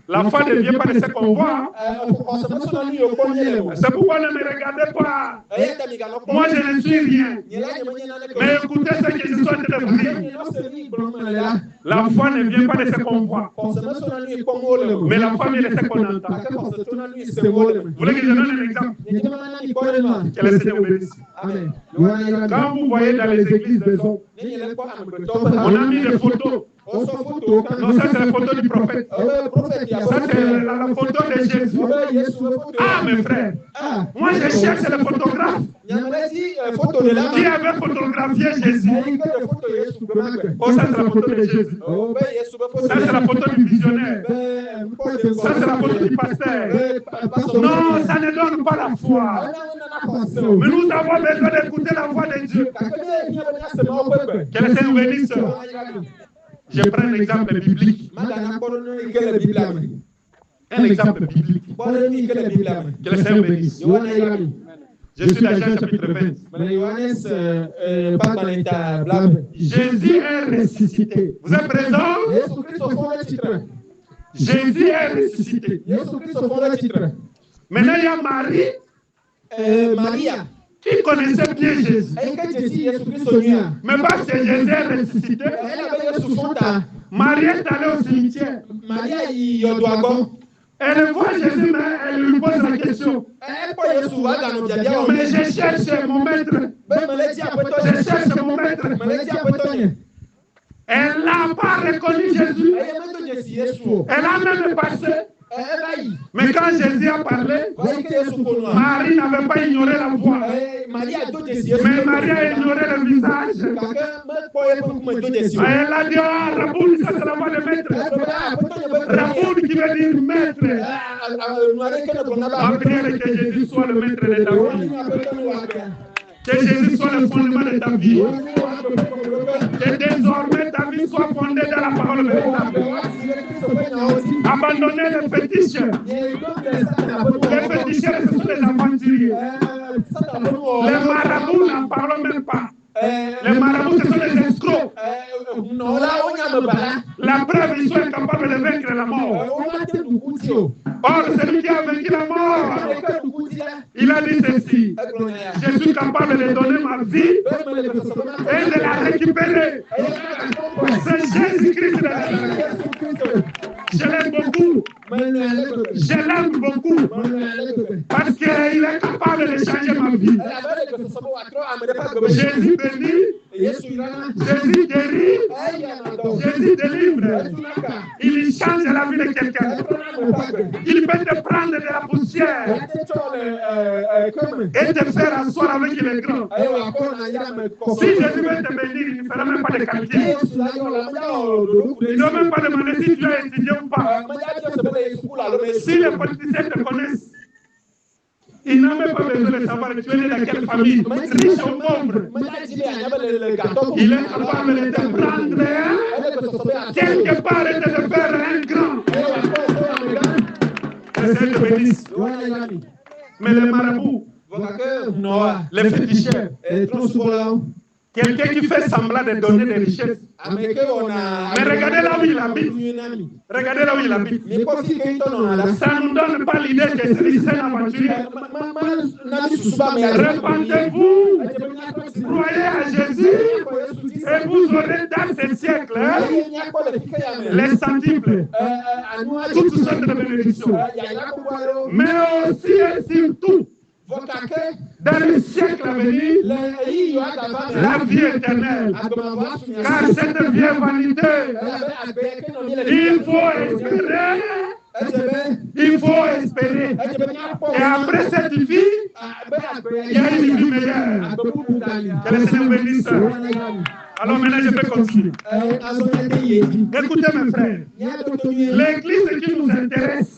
S1: La foi ne vient pas de ce qu'on voit. C'est pourquoi ne me regardez pas. Moi, je ne suis rien. Mais écoutez ce que je suis en train de vous dire. La foi ne vient pas de ce qu'on voit. Mais la foi vient de ce qu'on entend. Vous voulez que je donne un exemple? Que le Seigneur bénisse. Quand vous voyez dans les églises des hommes, on a mis des photos. Non, ça c'est la photo du prophète. Ça c'est la photo de Jésus. Ah, mes frères, moi je cherche le photographe qui avait photographié Jésus. Oh, ça c'est la photo de Jésus. Ça c'est la photo du visionnaire. Ça c'est la photo du pasteur. Non, ça ne donne pas la foi. Mais nous avons besoin d'écouter la voix de Dieu. Que le Seigneur bénisse. Je prends un exemple biblique. Un exemple biblique. Que le Seigneur bénisse. Je suis dans Jean chapitre 20. Jésus est ressuscité. Vous êtes présents? Jésus est ressuscité. Maintenant, il y a Marie. qui connaissait bien Jésus. Mais parce que Jésus est ressuscité, Marie est allée au cimetière. Elle voit Jésus, mais elle lui pose la question. Mais je cherche mon maître. Je cherche mon maître. Elle n'a pas reconnu Jésus. Elle a même passé. Mais quand Jésus a parlé, Marie n'avait pas ignoré la voix. Mais Marie a ignoré le visage. Elle a dit, ah, Rabouni, ça c'est la voix de maître. Rabouni qui veut dire maître. La prière est que Jésus soit le maître de ta vie. Que Jésus soit le fondement de ta vie. Que désormais ta vie soit fondée dans la parole véritable. Abandonnez les fétiches. Les fétiches, ce sont les aventuriers. Les marabouts n'en parlent même pas. Les marabouts, ce sont les escrocs. La preuve, ils sont incapables de vaincre la mort. Or, celui qui a vaincu la mort, il a dit ceci: je suis capable de donner ma vie et de la récupérer. C'est Jésus-Christ. Je l'aime beaucoup. Je l'aime beaucoup. Parce qu'il est capable de changer ma vie. Jésus bénit. Jésus guérit. Jésus délivre. Il change la vie de quelqu'un. Il peut te prendre de la poussière et te faire asseoir avec les grands. Si Jésus veut te bénir, il ne fera même pas de quartier. Il ne doit même pas demander si tu as étudié ou pas. Si les politiciens te connaissent, ils n'ont même pas besoin de savoir tu es né dans quelle famille, riche ou pauvre. Il est capable de te prendre quelque part et de te faire un grand. Que Dieu te bénisse. Mais les marabouts, les féticheurs, quelqu'un qui fait semblant de donner des richesses. Mais regardez là où il habite. Regardez là où il habite. Ça ne nous donne pas l'idée que c'est un aventurier. Répandez-vous, croyez à Jésus, et vous aurez dans ce siècle les centiples, toutes sortes de bénédictions. Mais aussi et surtout, dans le siècle à venir, la vie éternelle. Car cette vie est validée. Il faut espérer. Il faut espérer. Et après cette vie, il y a une vie meilleure. Que le Seigneur bénisse. Alors maintenant, je vais continuer. Écoutez mes frères. L'église qui nous intéresse,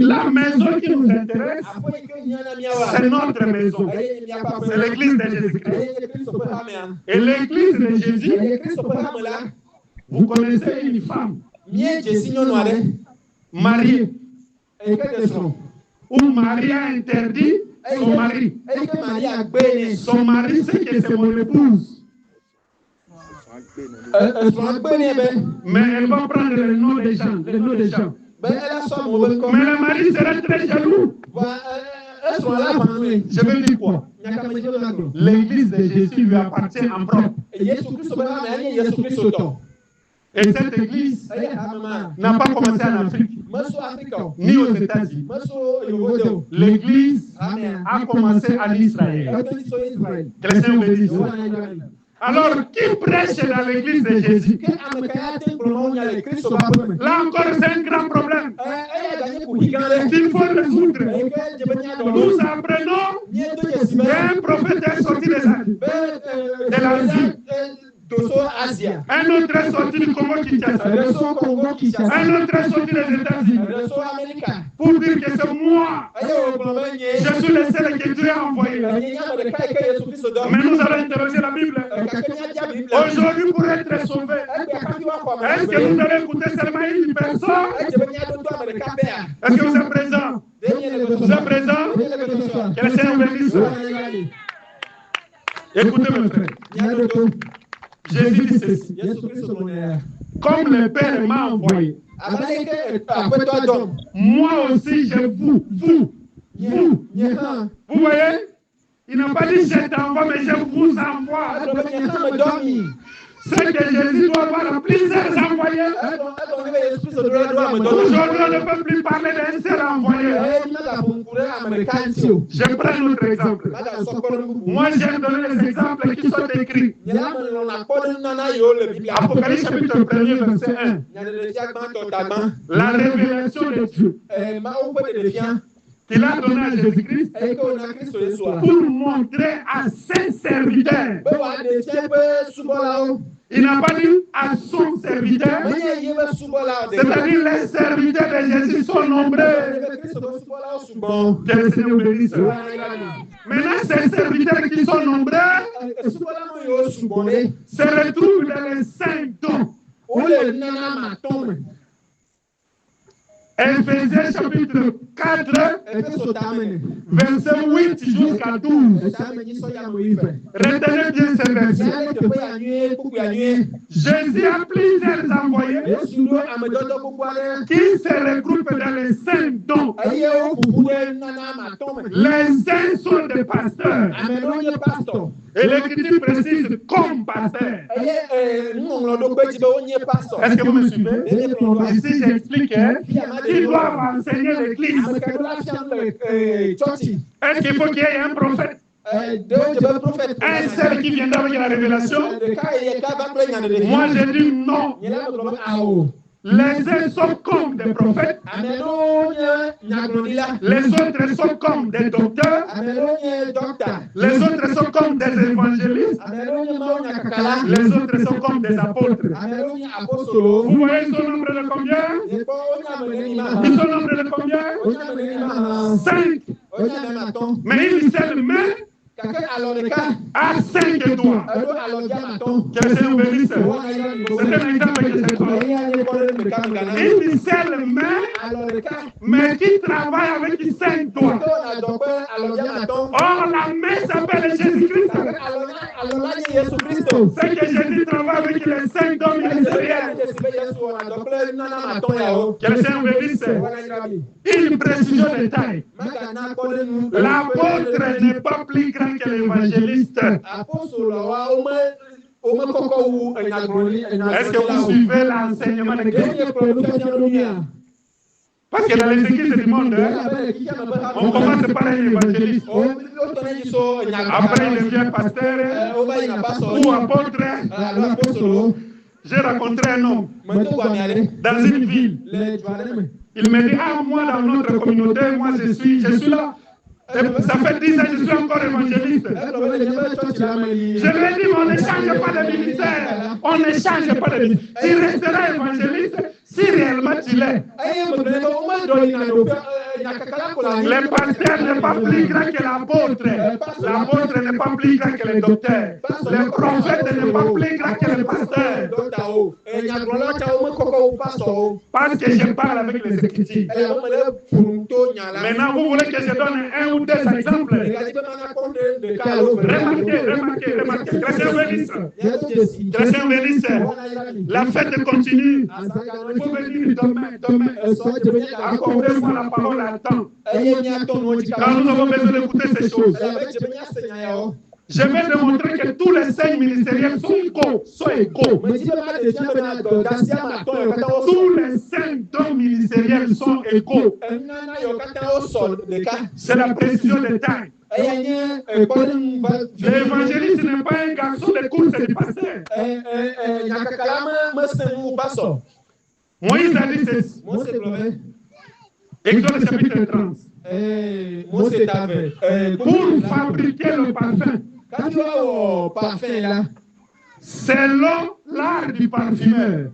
S1: la maison qui nous intéresse, c'est notre maison. C'est l'église de Jésus-Christ. Et l'église de Jésus, vous connaissez une femme mariée, où Marie a interdit son mari. Son mari sait que c'est mon épouse. Mais elle va prendre le nom des gens. Mais le mari sera très jaloux. Je vais dire quoi? L'église de Jésus lui appartient en propre. Et cette église n'a pas commencé en Afrique, ni aux États-Unis. L'église a commencé en Israël. Que le Seigneur bénisse. Alors, qui prêche dans l'église de Jésus? Là encore, c'est un grand problème qu'il faut résoudre. Nous apprenons qu'un prophète est sorti de l'Asie. Un autre est sorti du Congo-Kinshasa. Un autre est sorti des États-Unis. Pour dire que c'est moi. Je suis le seul que Dieu a envoyé. Mais nous allons interroger la Bible. Aujourd'hui, pour être sauvé, est-ce que vous allez écouter seulement une personne? Est-ce que vous êtes présent? Vous êtes présent? Que le Seigneur bénisse. Écoutez mes frères. Jésus dit ceci: comme le Père m'a envoyé, moi aussi je vous Vous voyez? Il n'a pas dit je t'envoie, mais je vous envoie. C'est que Jésus doit avoir plusieurs envoyés. Aujourd'hui, on ne peut plus parler d'un seul envoyé. Je prends un autre exemple. Moi, j'aime donner les exemples qui sont écrits. Apocalypse chapitre 1, verset 1. La révélation de Dieu qu'il a donné à Jésus-Christ pour montrer à ses serviteurs. Il n'a pas dit à son serviteur, c'est-à-dire les serviteurs de Jésus sont nombreux. Que le Seigneur bénisse. Maintenant, ces serviteurs qui sont nombreux se retrouvent dans les 5 dons. Éphésiens chapitre 4, verset 8 jusqu'à 12. Retenez bien ces versets. Jésus a plusieurs envoyés qui se regroupent dans les 5 dons. Les 5 sont des pasteurs. Et l'Écriture précise comme pasteur. Est-ce que vous me suivez? Ici, j'explique qu'ils doivent enseigner l'Église. Est-ce qu'il faut qu'il y ait un prophète? Un seul qui viendra avec la révélation? Moi, je dis non. Les uns sont comme des prophètes, les autres sont comme des docteurs, les autres sont comme des évangélistes, les autres sont comme des apôtres. Vous voyez, ils sont nombreux de combien? Ils sont nombreux de combien? 5. Mais une seule main à 5 doigts. Que le Seigneur bénisse. C'est un exemple que je donne. Une seule main, mais qui travaille avec 5 doigts. Or, la main s'appelle Jésus-Christ. C'est que Jésus travaille avec les 5 dons ministériels. Que le Seigneur bénisse. Une précision de taille. L'apôtre n'est pas plus grand que l'évangéliste. Est-ce que vous suivez l'enseignement de Christ? Parce que dans les églises du monde, on commence par un évangéliste. Après, il devient pasteur ou apôtre. J'ai rencontré un homme dans une ville. Il me dit, moi, dans notre communauté, moi, je suis là. Ça fait 10 ans que je suis encore évangéliste. Je lui ai dit, mais on ne change pas de ministère. On ne change pas de ministère. Tu resteras évangéliste si réellement tu l'es. Le pasteur n'est pas plus grand que l'apôtre. L'apôtre n'est pas plus grand que le docteur. Le prophète n'est pas plus grand que le pasteur. Parce que je parle avec les Écritures. Maintenant, vous voulez que je donne un ou deux exemples? Remarquez. Chrétien bénisse. La fête continue. Il faut venir demain. Accordez-moi la parole à temps. Car nous avons besoin d'écouter ces choses. Je vais démontrer que tous les 5 ministériels sont égaux. Tous les 5 dons ministériels sont égaux. C'est la précision des tailles. L'évangéliste n'est pas un garçon de course du pasteur. Moïse a dit ceci. Exode chapitre 30. Pour fabriquer le parfum, selon l'art du parfumeur.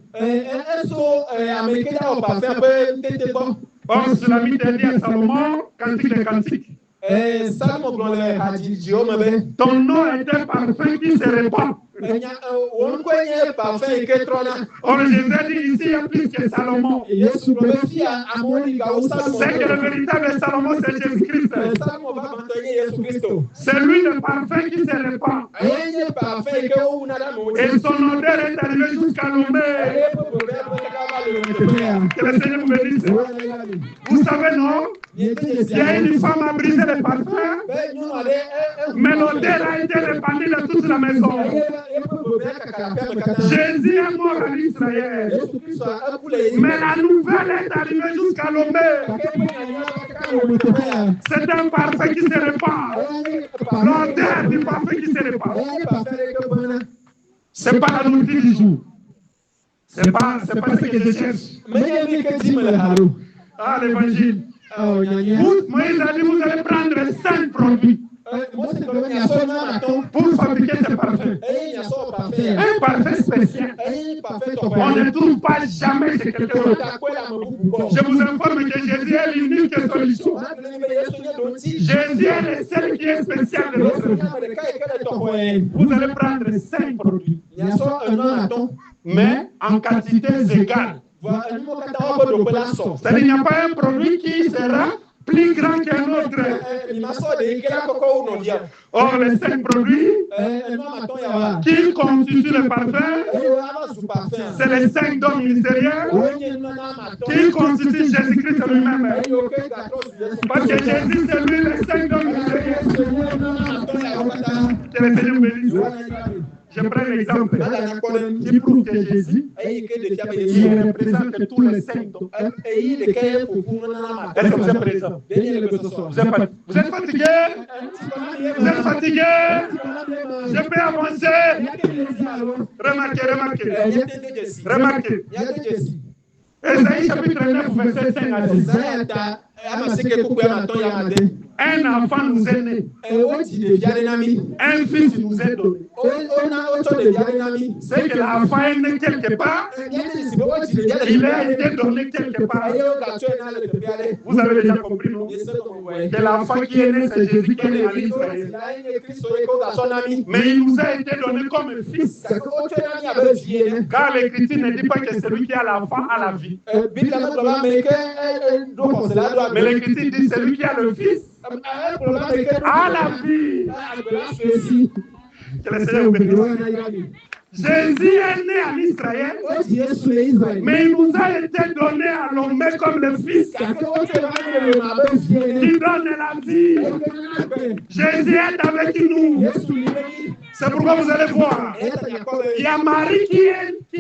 S1: Or, cela mit dit à Salomon, cantique de cantique. Ton nom est un parfum qui se répand. Or, Jésus dit ici, il y a plus que Salomon. C'est que le véritable Salomon, c'est Jésus-Christ. C'est lui le parfum qui se répand. Et son odeur est arrivée jusqu'à l'ombre. Que le Seigneur vous bénisse. Vous savez, non? Il y a une femme a brisé le parfum, mais l'odeur a été répandue dans toute la maison. Jésus est mort en Israël, mais la nouvelle est arrivée jusqu'à Lomé. C'est un parfum qui se répand, l'odeur du parfum qui se répand. C'est pas la nourriture du jour. C'est pas ce que je cherche. Ah, l'évangile. Moïse a dit, vous allez prendre 5 produits pour fabriquer ce parfum. Un parfum spécial. On ne trouve pas jamais chez quelqu'un d'autre. Je vous informe que Jésus est l'unique solution. Jésus est le seul qui est spécial de notre vie. Vous allez prendre 5 produits, mais en quantité égale. C'est-à-dire qu'il n'y a pas un produit qui sera plus grand qu'un autre. Or, les 5 produits qui constituent le parfum, c'est les 5 dons ministériels qui constituent Jésus-Christ lui-même. Parce que Jésus, c'est lui les 5 dons ministériels. Que le Seigneur bénisse. Je prends l'exemple qui prouve que Jésus, il représente tous les 5 dons. Est-ce que vous êtes présent? Vous êtes fatigué? Vous êtes fatigué? Je peux avancer? Remarquez. Ésaïe chapitre 9, verset 5 à 10. Un enfant nous est né. Un fils nous est donné. C'est que l'enfant est né quelque part. Il a été donné quelque part. Vous avez déjà compris, non? Que l'enfant qui est né, c'est Jésus qui est né en Israël. Mais il nous a été donné comme fils. Car l'Écriture ne dit pas que celui qui a l'enfant a la vie. Mais l'Écriture dit celui qui a le fils a la vie. Que le Seigneur vous bénisse. Jésus est né en Israël, mais il nous a été donné à l'homme comme le Fils qui donne la vie. Jésus est avec nous. C'est pourquoi vous allez voir, il y a Marie qui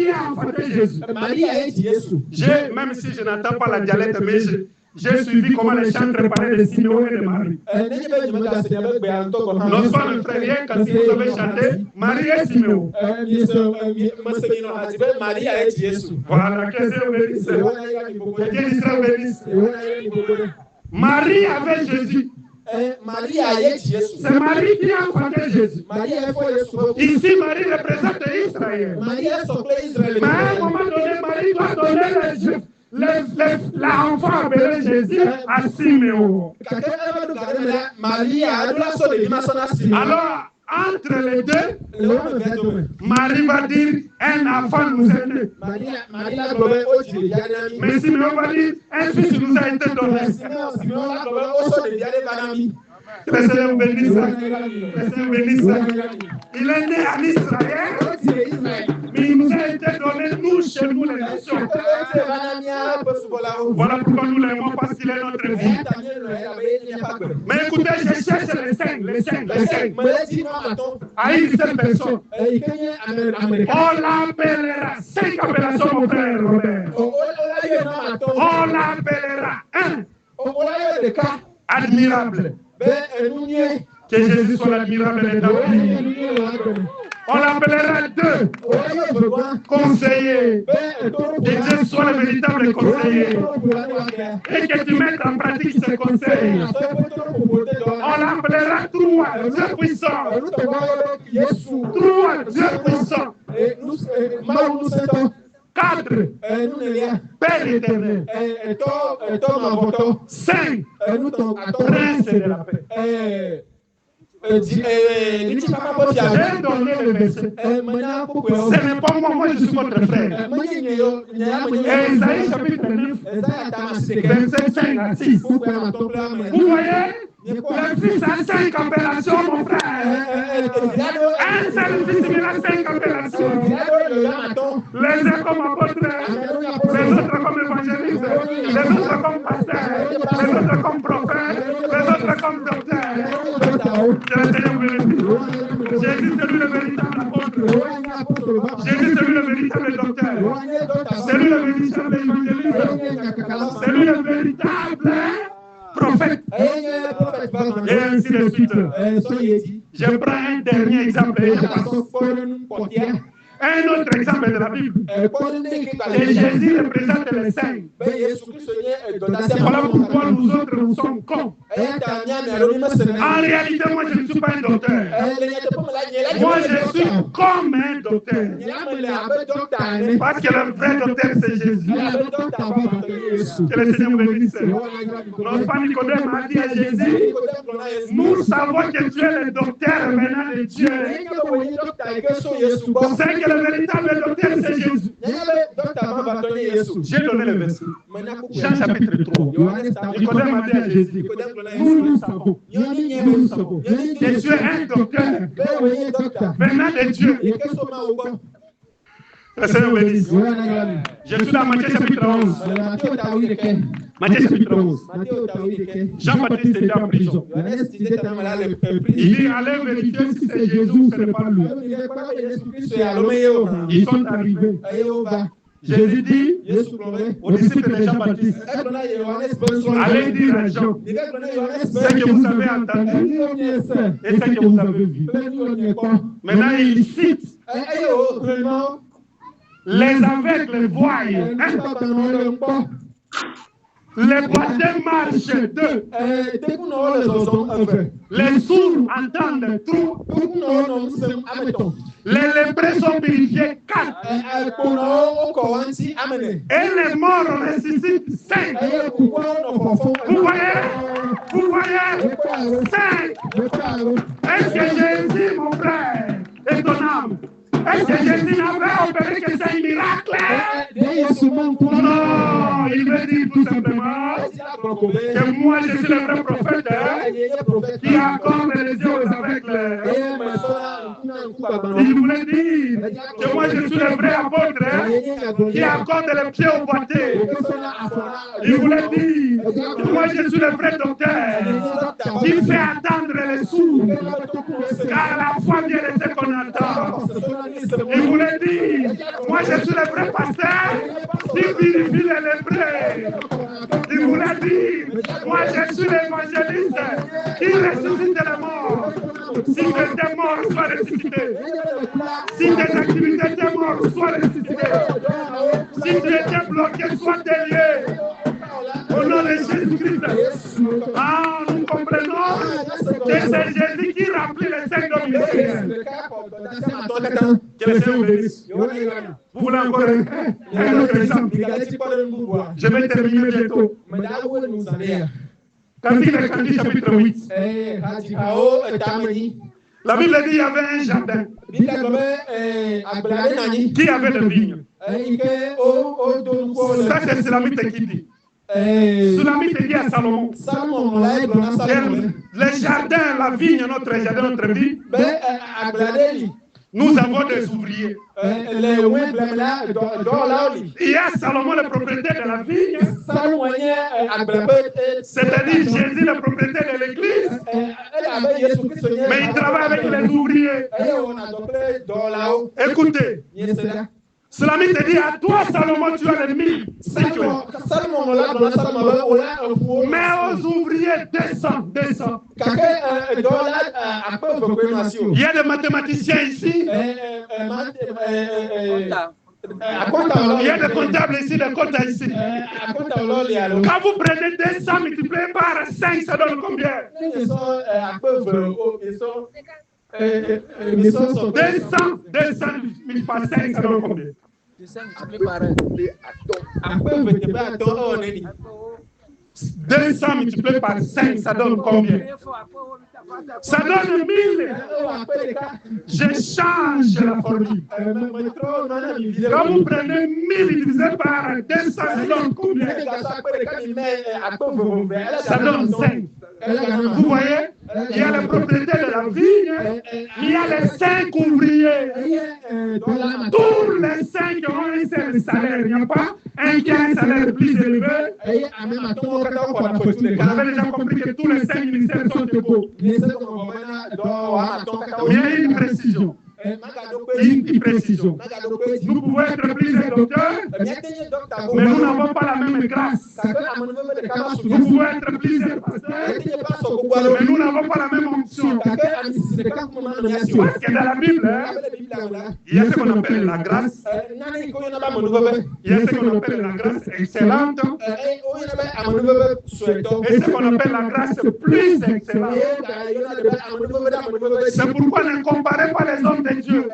S1: a enfanté Jésus. Même si je n'entends pas la dialecte, mais j'ai suivi comment les chantres parlaient de Siméon et de Marie. Nos femmes frères, quand vous avez chanté, Marie et Siméon. Voilà, que Dieu bénisse. Que Dieu Israël bénisse. Marie avait Jésus. C'est Marie qui a enfanté Jésus. Ici, Marie représente Israël. Mais à un moment donné, Marie doit donner l'enfant appelé Jésus à Siméon. Alors, entre les deux, Marie va dire un enfant nous est né. Mais Siméon va dire un fils nous a été donné. Que le Seigneur bénisse. Il est né en Israël, mais il nous a été donné, nous, chez nous, les nations. Voilà pourquoi nous l'aimons, parce qu'il est notre vie. Mais écoutez, je cherche les cinq. À une seule personne. On l'appellera. 5 appellations, mon frère Robert. On l'appellera. 1. Admirable. Que Jésus soit l'admirable et l'admirable. On l'appellera 2. Conseiller. Que Dieu soit le véritable conseiller. Et que tu mettes en pratique ce conseil. On l'appellera 3. Dieu puissant. 3. Dieu puissant. 4. Père éternel. 5. Prince de la paix. J'ai donné le verset. Ce n'est pas moi, je suis votre frère. Ésaïe chapitre 9, verset 5 à 6. Vous voyez, le fils a 5 appellations, mon frère. Un seul fils, il a 5 appellations. Les uns comme apôtres, les autres comme évangélistes, les autres comme pasteurs, les autres comme prophètes, les autres comme docteurs. Que le Seigneur vous bénisse. Jésus, c'est lui le véritable apôtre. Jésus, c'est lui le véritable docteur. C'est lui le véritable évangéliste. C'est lui le véritable prophète. Et ainsi de suite. Je prends un dernier exemple. Un autre exemple de la Bible. Et Jésus représente les saints. Voilà pourquoi nous autres nous sommes cons. En réalité, moi je ne suis pas un docteur. Moi je suis comme un docteur. Parce que le vrai docteur c'est Jésus. Que le Seigneur vous bénisse. Notre père Nicodème a dit à Jésus, nous savons que tu es le docteur venant de Dieu. C'est que le véritable docteur c'est Jésus. J'ai donné le verset. Jean chapitre 3. Nicodème a dit à Jésus, nous savons que tu es un docteur venant de Dieu. Le Seigneur vous bénisse. Je suis dans Matthieu chapitre 11. Matthieu chapitre 11. Jean-Baptiste était en prison. Il dit, allez vérifier si c'est Jésus ou ce n'est pas lui. Ils sont arrivés. Jésus dit aux disciples de Jean-Baptiste, allez dire à Jean ce que vous avez entendu et ce que vous avez vu. Maintenant, il cite les aveugles voient, les boiteux marchent d'eux, les sourds entendent tout, les lépreux sont purifiés 4, et les morts ressuscitent 5. Vous voyez 5. Est-ce que Jésus, mon frère, est ton âme? Est-ce que Jésus n'avait opéré que c'est un miracle? Non, il veut dire tout simplement que moi je suis le vrai prophète qui accorde les yeux aux aveugles. Il voulait dire que moi je suis le vrai apôtre qui accorde les pieds aux boiteux. Il voulait dire que moi je suis le vrai docteur qui fait attendre les sourds. Car la foi vient de ce qu'on entend. Il voulait dire, moi je suis le vrai pasteur qui vérifie les lépreux. Il voulait dire, moi je suis l'évangéliste qui ressuscite les morts. Si tes morts soient ressuscités, si tes activités étaient mortes soient ressuscitées, si tu étais bloqué, sois délié. Au nom de Jésus-Christ. Ah, nous comprenons que c'est Jésus qui remplit les 5 dons ministériels. Que le Seigneur vous bénisse. Vous voulez encore un autre exemple? Je vais terminer bientôt. Cantique chapitre 8. La Bible dit qu'il y avait un jardin qui avait des vignes. Ça, c'est Sulamite qui dit. Sulamite dit à Salomon, le jardin, la vigne, notre jardin, notre vie, nous avons des ouvriers. Il y a Salomon, le propriétaire de la vigne, c'est-à-dire Jésus, le propriétaire de l'église, mais il travaille avec les ouvriers. Écoutez, Sulamite dit à toi, Salomon, tu as les 1000 cycles. Mais aux ouvriers, 200. Il y a des mathématiciens ici. Il y a des comptables ici, des comptables ici. Quand vous prenez 200 multiplié par 5, ça donne combien? 200 multiplié par 5, ça donne combien? 200 multiplié par 5, ça donne combien? Ça donne 1000. Je change la formule. Quand vous prenez 1000 divisé par 200, ça donne combien? Ça donne 5. Vous voyez? il y a les propriétaires de la vigne, il y a les 5 ouvriers. Tous les 5 ont un seul salaire. Il n'y a pas un qui a un salaire plus élevé. Vous avez déjà compris que tous les 5 ministères sont égaux. Mais il y a une précision. Une précision. Nous pouvons être plusieurs docteurs, mais nous n'avons pas la même grâce. Nous pouvons être plusieurs pasteurs, mais nous n'avons pas la même onction. Parce que dans la Bible, il y a ce qu'on appelle la grâce. Il y a ce qu'on appelle la grâce excellente. Et ce qu'on appelle la grâce plus excellente. C'est pourquoi ne comparez pas les hommes de Dieu.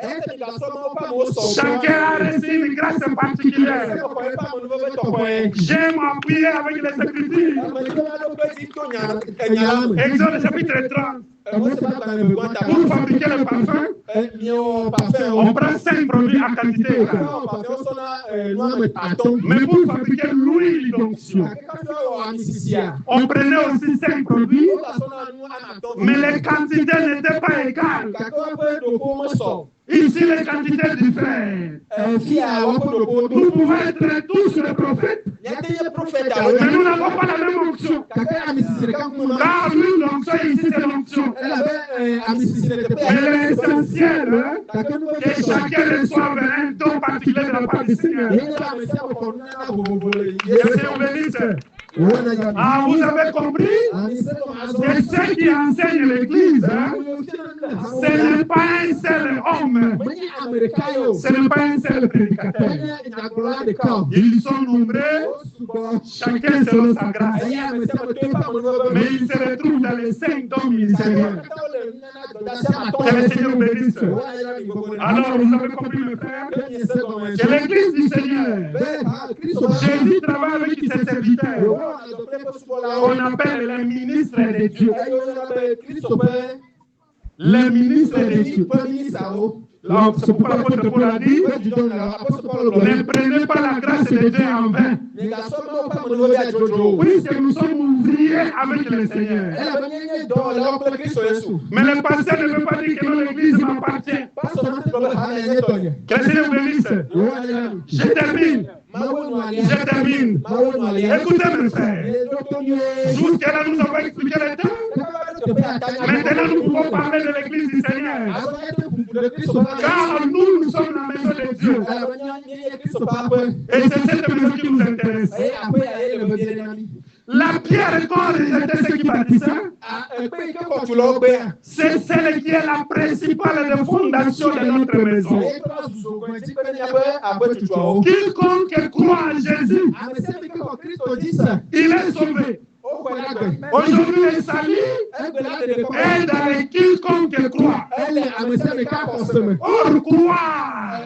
S1: Chacun a reçu une grâce particulière. J'aime appuyer avec les Écritures. Exode chapitre 30. Pour fabriquer le parfum, on prend 5 produits à quantité. Mais pour fabriquer l'huile d'onction, on prenait aussi 5 produits, mais les quantités n'étaient pas égales. Ici, les quantités diffèrent. Nous pouvons être tous les prophètes, mais nous n'avons pas la même onction. Car l'huile d'onction ici, c'est l'onction. Mais l'essentiel, que chacun reçoive un don particulier de la part du Seigneur. Ah, vous avez compris que ceux qui enseignent l'Église, ce n'est pas un seul homme, ce n'est pas un seul prédicateur. Ils sont nombreux, chacun selon sa grâce. Mais ils se retrouvent dans les 5 dons ministériels. Que le Seigneur bénisse. Alors, vous avez compris, mes frères, que l'Église du Seigneur, Jésus travaille avec ses serviteurs. On appelle les ministres de Dieu. Les ministres de Dieu. C'est pourquoi l'apôtre Paul a dit, ne prenez pas la grâce de Dieu en vain. Puisque nous sommes ouvriers avec le Seigneur. Mais le pasteur ne veut pas dire que l'Église m'appartient. Que le Seigneur bénisse. Je termine. Écoutez mes frères. Jusqu'à là, nous avons expliqué le temps. Maintenant, nous pouvons parler de l'Église du Seigneur. Car nous sommes la maison de Dieu. Et c'est cette maison qui nous intéresse. La pierre qu'on rejetait ceux qui bâtissaient, c'est celle qui est la principale des fondations de notre maison. Quiconque croit en Jésus, il est sauvé. Aujourd'hui, le salut est dans quiconque croit. Or, croire.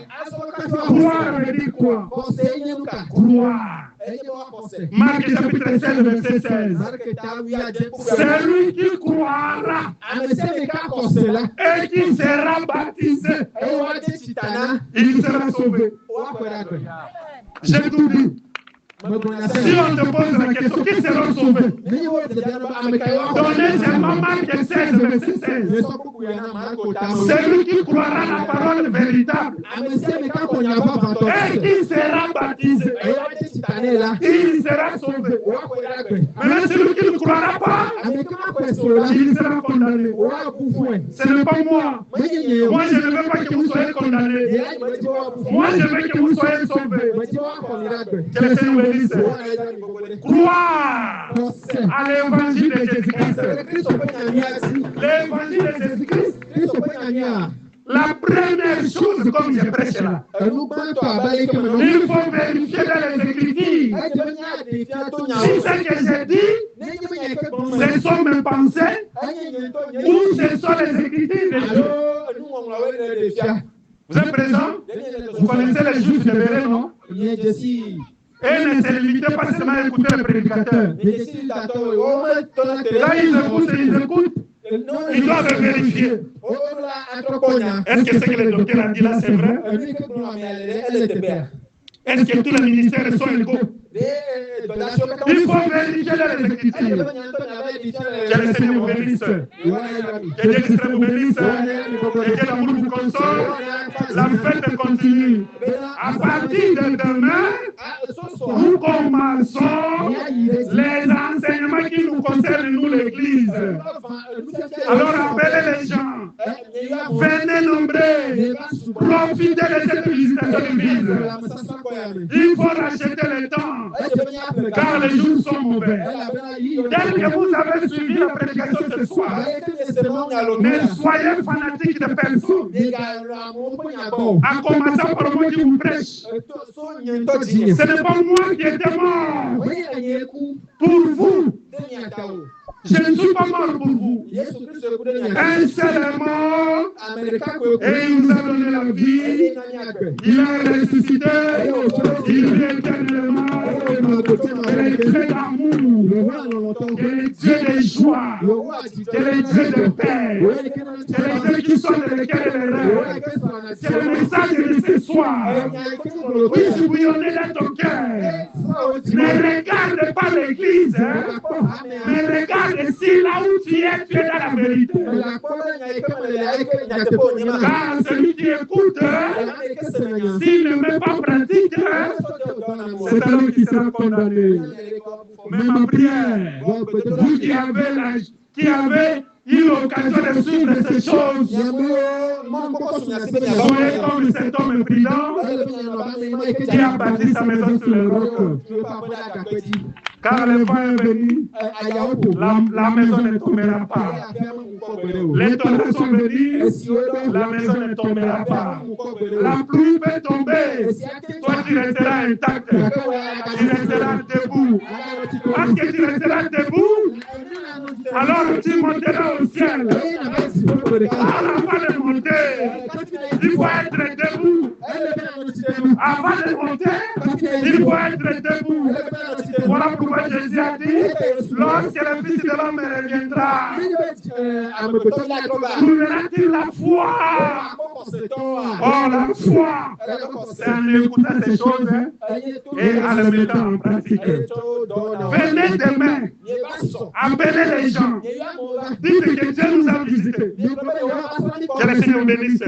S1: Croire veut dire quoi? Croire. Marc chapitre 16, verset 16. Celui qui croira et qui sera baptisé, il sera sauvé. J'ai tout dit. Si on te pose la question, qui sera sauvé? Donnez seulement Marc 16, verset 16. Celui qui croira la parole véritable et qui sera baptisé, il sera sauvé. Maintenant, celui qui ne croira pas, il sera condamné. Ce n'est pas moi. Moi, je ne veux pas que vous soyez condamnés. Moi, je veux que vous soyez sauvés. Que le Seigneur bénisse. Croire à l'évangile de Jésus-Christ. L'évangile de Jésus-Christ. La première chose, comme je prêche là, il faut vérifier dans les Écritures si ce que j'ai dit, ce sont mes pensées ou ce sont les Écritures de Dieu. Vous êtes présents? Vous connaissez les Juifs de Béret, non? Et ne se limitez pas seulement à écouter le prédicateur. Là, ils écoutent. Ils doivent vérifier. Est-ce que ce que le docteur a dit là, c'est vrai? Est-ce que tous les ministères sont égaux? Il faut vérifier les Écritures. Que le Seigneur vous bénisse. Que Dieu l'Israël vous bénisse. Que Dieu l'amour vous console. La fête continue. À partir de demain, nous commençons les enseignements qui nous concernent, nous, l'Église. Alors appelez les gens. Venez nombreux. Profitez de cette visitation d'église. Il faut racheter le temps, car les jours sont mauvais. Dès que vous avez suivi la prédication ce soir, ne soyez fanatiques de personne. En commençant par moi qui vous prêche. Ce n'est pas moi qui étais mort pour vous. Je ne suis pas mort pour vous. Un seul est mort et il nous a donné la vie. Il a ressuscité. Il vit éternellement. Il est Dieu d'amour. Il est Dieu de joie. Il est Dieu de paix. Il est Dieu qui sonne lesquels les rêves. C'est le message de ce soir. Oui, si vous y en êtes dans ton cœur, ne regarde pas l'église, mais regarde ici, là où tu es dans la vérité. Car celui qui écoute, s'il ne met pas en pratique, c'est alors qu'il sera condamné. Mais ma prière, vous qui avez eu l'occasion de suivre ces choses, soyez comme cet homme prudent qui a bâti sa maison sur le roc. Car le vent est venu, la maison ne tombera pas. Les torrents sont venus, la maison ne tombera pas. La pluie peut tomber, toi tu resteras intact, tu resteras debout. Parce que tu resteras debout, alors tu monteras au ciel. Avant de monter, il faut être debout. Avant de monter, il faut être debout. Voilà pourquoi Jésus a dit, lorsque le Fils de l'homme reviendra, trouvera-t-il la foi? Oh, la foi! C'est en écoutant ces choses et en les mettant en pratique. Venez demain, appelez les gens, dites que Dieu nous a visités. Que le Seigneur bénisse.